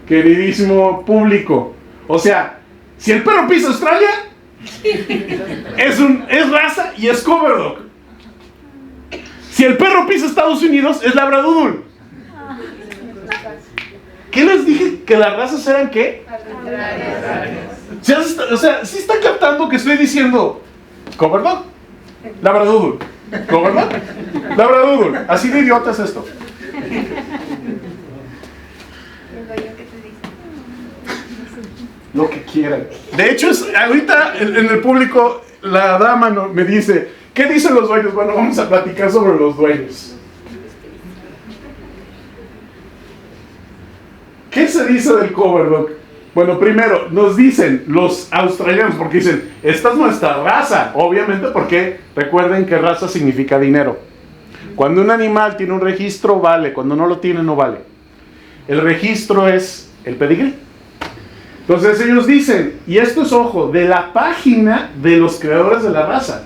queridísimo público. O sea, si el perro pisa Australia, es raza y es cover dog. Si el perro pisa Estados Unidos, es labradoodle. ¿Qué les dije? ¿Que las razas eran qué? O sea, ¿sí están captando que estoy diciendo cover dog? Labradoodle. ¿Cover dog? Labradoodle. Así de idiota es esto. Lo que quieran. De hecho, ahorita en el público la dama me dice, ¿qué dicen los dueños? Bueno, vamos a platicar sobre los dueños. ¿Qué se dice del cover dog? Bueno, primero, nos dicen los australianos, porque dicen, esta es nuestra raza. Obviamente porque recuerden que raza significa dinero. Cuando un animal tiene un registro, vale. Cuando no lo tiene, no vale. El registro es el pedigrí. Entonces ellos dicen, y esto es, ojo, de la página de los creadores de la raza.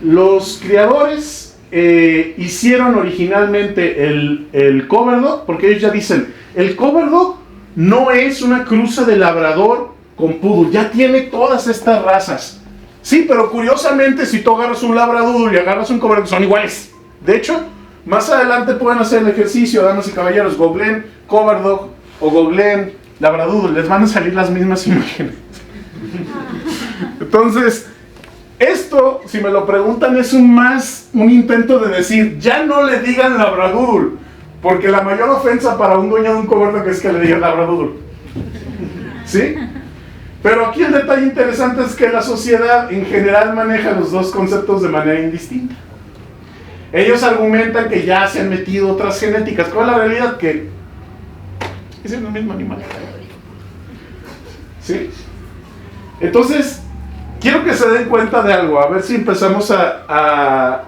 Los creadores hicieron originalmente el cover dog, porque ellos ya dicen, el cover dog no es una cruza de labrador con poodle, ya tiene todas estas razas. Sí, pero curiosamente, si tú agarras un labradoodle y agarras un cover dog, son iguales. De hecho, más adelante pueden hacer el ejercicio, damas y caballeros, googleen cover dog o googleen labradoodle, les van a salir las mismas imágenes. Entonces, esto, si me lo preguntan, es un intento de decir, ya no le digan labradoodle, porque la mayor ofensa para un dueño de un cover dog es que le digan labradoodle. ¿Sí? Pero aquí el detalle interesante es que la sociedad en general maneja los dos conceptos de manera indistinta. Ellos argumentan que ya se han metido otras genéticas, con la realidad que es el mismo animal. ¿Sí? Entonces, quiero que se den cuenta de algo, a ver si empezamos a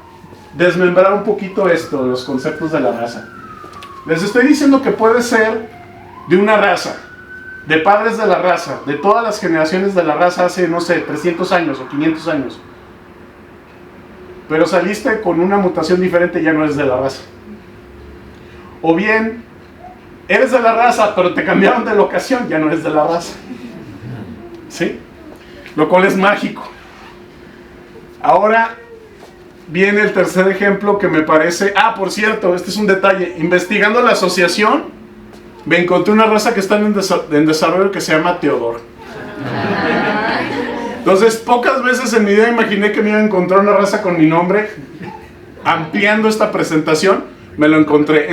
desmembrar un poquito esto, los conceptos de la raza. Les estoy diciendo que puede ser de una raza, de padres de la raza, de todas las generaciones de la raza hace, no sé, 300 años o 500 años. Pero saliste con una mutación diferente y ya no eres de la raza. O bien, eres de la raza, pero te cambiaron de locación, ya no eres de la raza. ¿Sí? Lo cual es mágico. Ahora viene el tercer ejemplo que me parece... Ah, por cierto, este es un detalle. Investigando la asociación, me encontré una raza que está en desarrollo que se llama Teodoro. Entonces, pocas veces en mi vida imaginé que me iba a encontrar una raza con mi nombre. Ampliando esta presentación, me lo encontré.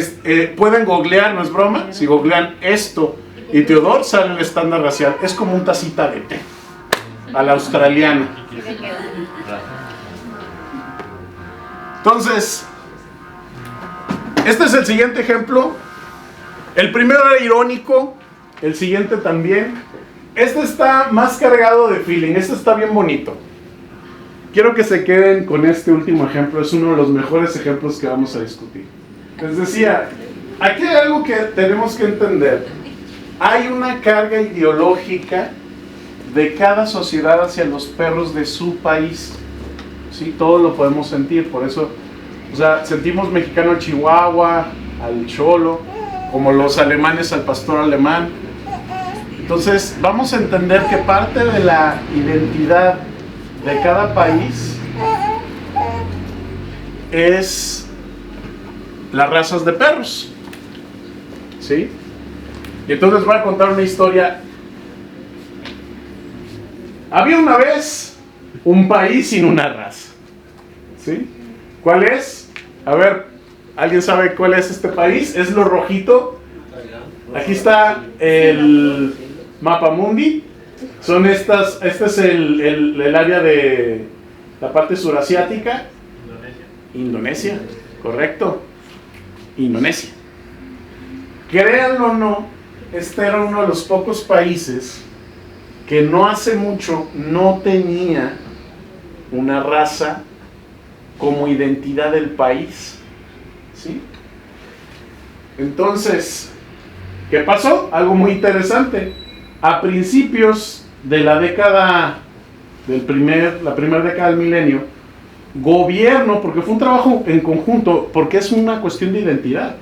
Pueden googlear, no es broma. Si googlean esto y Teodoro, sale el estándar racial. Es como un tacita de té a la australiana. Entonces, este es el siguiente ejemplo. El primero era irónico, el siguiente también. Este está más cargado de feeling, este está bien bonito. Quiero que se queden con este último ejemplo, es uno de los mejores ejemplos que vamos a discutir. Les decía, aquí hay algo que tenemos que entender. Hay una carga ideológica de cada sociedad hacia los perros de su país. ¿Sí? Todo lo podemos sentir, por eso O sea, sentimos mexicano al chihuahua, al cholo, como los alemanes al pastor alemán. Entonces, vamos a entender que parte de la identidad de cada país es las razas de perros. ¿Sí? Y entonces les voy a contar una historia. Había una vez un país sin una raza. ¿Sí? ¿Cuál es? A ver, ¿alguien sabe cuál es este país? Es lo rojito. Aquí está el mapa mundi. Son estas, este es el área de la parte surasiática. Indonesia, correcto. Indonesia. Créanlo o no, este era uno de los pocos países que no hace mucho no tenía una raza como identidad del país. ¿Sí? Entonces, ¿qué pasó? Algo muy interesante. A principios de la década la primera década del milenio, gobierno, porque fue un trabajo en conjunto, porque es una cuestión de identidad.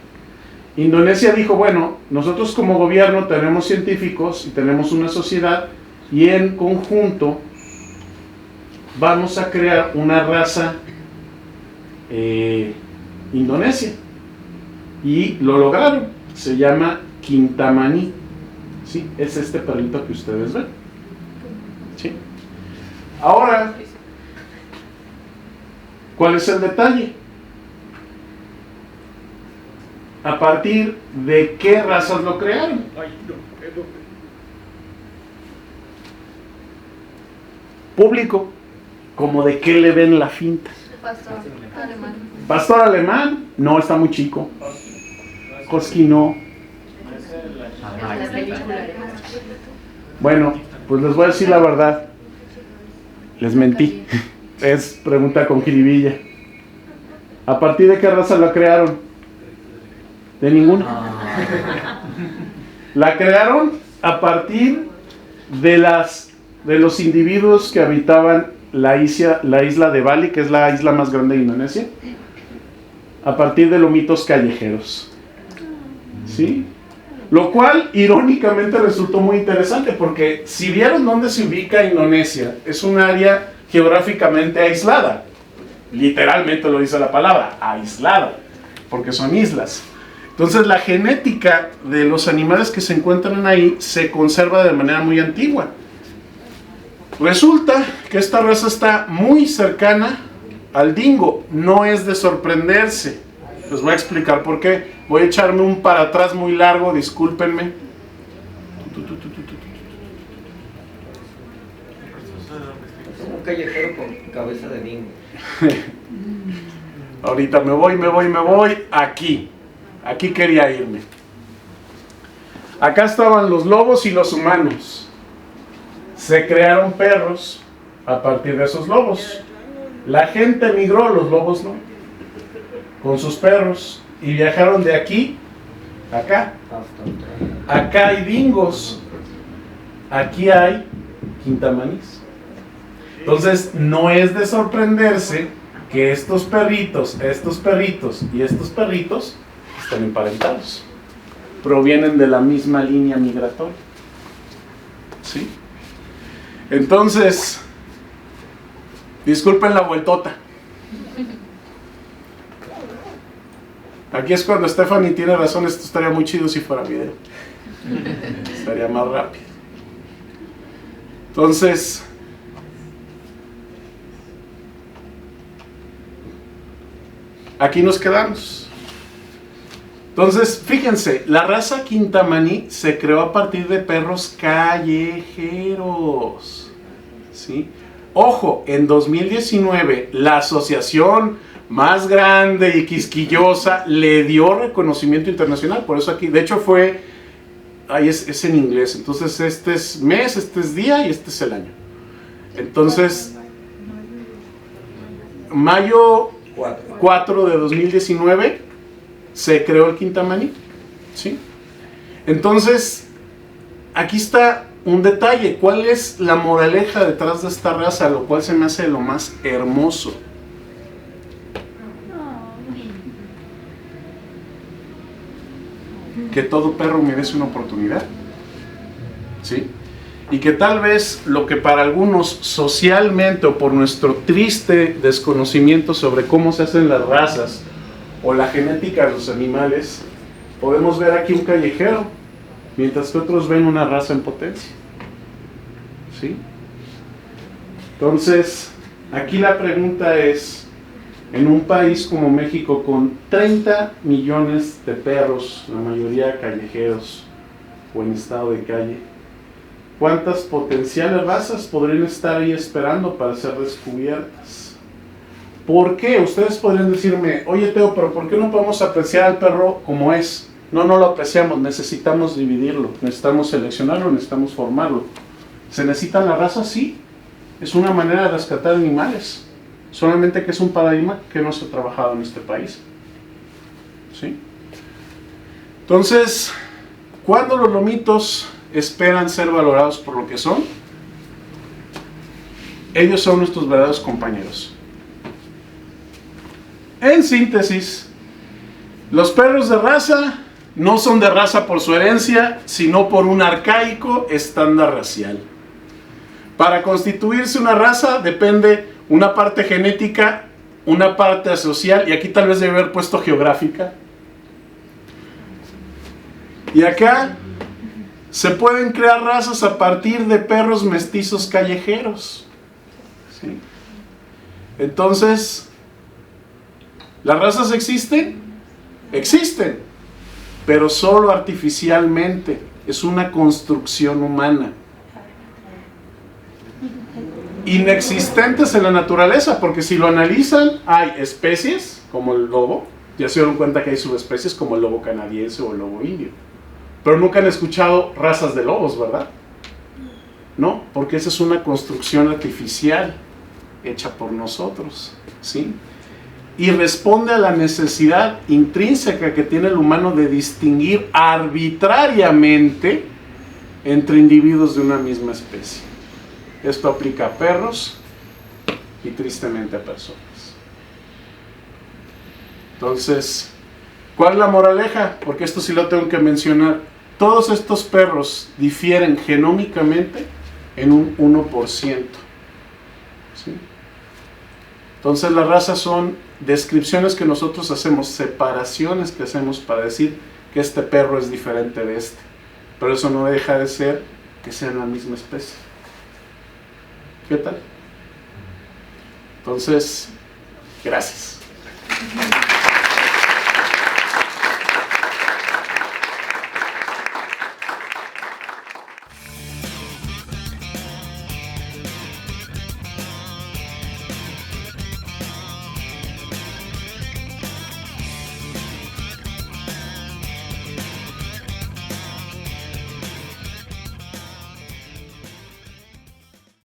Indonesia dijo, bueno, nosotros como gobierno tenemos científicos y tenemos una sociedad y en conjunto vamos a crear una raza indonesia. Y lo lograron. Se llama Kintamani. ¿Sí? Es este perrito que ustedes ven. ¿Sí? Ahora, ¿cuál es el detalle? ¿A partir de qué razas lo crearon? Público, como de qué le ven la finta. Pastor alemán. Pastor alemán, no, está muy chico. Husky no. La película. Bueno, pues les voy a decir la verdad. Les mentí. Es pregunta con jiribilla. ¿A partir de qué raza la crearon? De ninguna. La crearon a partir de los individuos que habitaban la isla de Bali, que es la isla más grande de Indonesia, a partir de lomitos callejeros. ¿Sí? Lo cual, irónicamente, resultó muy interesante, porque si vieron dónde se ubica Indonesia, es un área geográficamente aislada. Literalmente lo dice la palabra, aislada, porque son islas. Entonces, la genética de los animales que se encuentran ahí se conserva de manera muy antigua. Resulta que esta raza está muy cercana al dingo. No es de sorprenderse. Les voy a explicar por qué. Voy a echarme un para atrás muy largo, discúlpenme. Un callejero con cabeza de dingo. Ahorita me voy. Aquí quería irme. Acá estaban los lobos y los humanos. Se crearon perros a partir de esos lobos. La gente migró, los lobos no, con sus perros, y viajaron de aquí a acá. Acá hay dingos, aquí hay quintamanís. Entonces no es de sorprenderse que estos perritos y estos perritos están emparentados. Provienen de la misma línea migratoria. ¿Sí? Entonces, disculpen la vueltota. Aquí es cuando Stephanie tiene razón, esto estaría muy chido si fuera video. Estaría más rápido. Entonces, aquí nos quedamos. Entonces, fíjense, la raza Kintamani se creó a partir de perros callejeros. ¿Sí? Ojo, en 2019, la asociación más grande y quisquillosa le dio reconocimiento internacional. Por eso aquí, de hecho ahí es en inglés. Entonces, este es mes, este es día y este es el año. Entonces, mayo 4 de 2019 se creó el Kintamani. ¿Sí? Entonces, aquí está un detalle. ¿Cuál es la moraleja detrás de esta raza? Lo cual se me hace lo más hermoso. que todo perro merece una oportunidad, ¿sí? Y que tal vez lo que para algunos socialmente o por nuestro triste desconocimiento sobre cómo se hacen las razas o la genética de los animales, podemos ver aquí un callejero, mientras que otros ven una raza en potencia, ¿sí? Entonces, aquí la pregunta es, en un país como México con 30 millones de perros, la mayoría callejeros o en estado de calle, ¿cuántas potenciales razas podrían estar ahí esperando para ser descubiertas? ¿Por qué? Ustedes podrían decirme, oye Teo, pero ¿por qué no podemos apreciar al perro como es? No, no lo apreciamos, necesitamos dividirlo, necesitamos seleccionarlo, necesitamos formarlo. ¿Se necesitan las razas? Sí, es una manera de rescatar animales, solamente que es un paradigma que no se ha trabajado en este país, ¿sí? Entonces, ¿cuándo los lomitos esperan ser valorados por lo que son? Ellos son nuestros verdaderos compañeros. En síntesis, los perros de raza no son de raza por su herencia, sino por un arcaico estándar racial. Para constituirse una raza depende una parte genética, una parte social, y aquí tal vez debe haber puesto geográfica. Y acá se pueden crear razas a partir de perros mestizos callejeros, ¿sí? Entonces, ¿las razas existen? Existen, pero solo artificialmente. Es una construcción humana. Inexistentes en la naturaleza, porque si lo analizan, hay especies como el lobo, ya se dieron cuenta que hay subespecies como el lobo canadiense o el lobo indio, pero nunca han escuchado razas de lobos, ¿verdad? No, porque esa es una construcción artificial hecha por nosotros, ¿sí? Y responde a la necesidad intrínseca que tiene el humano de distinguir arbitrariamente entre individuos de una misma especie. Esto aplica a perros y tristemente a personas. Entonces, ¿cuál es la moraleja? Porque esto sí lo tengo que mencionar. Todos estos perros difieren genómicamente en un 1%. ¿Sí? Entonces las razas son descripciones que nosotros hacemos, separaciones que hacemos para decir que este perro es diferente de este. Pero eso no deja de ser que sean la misma especie. ¿Qué tal? Entonces, gracias.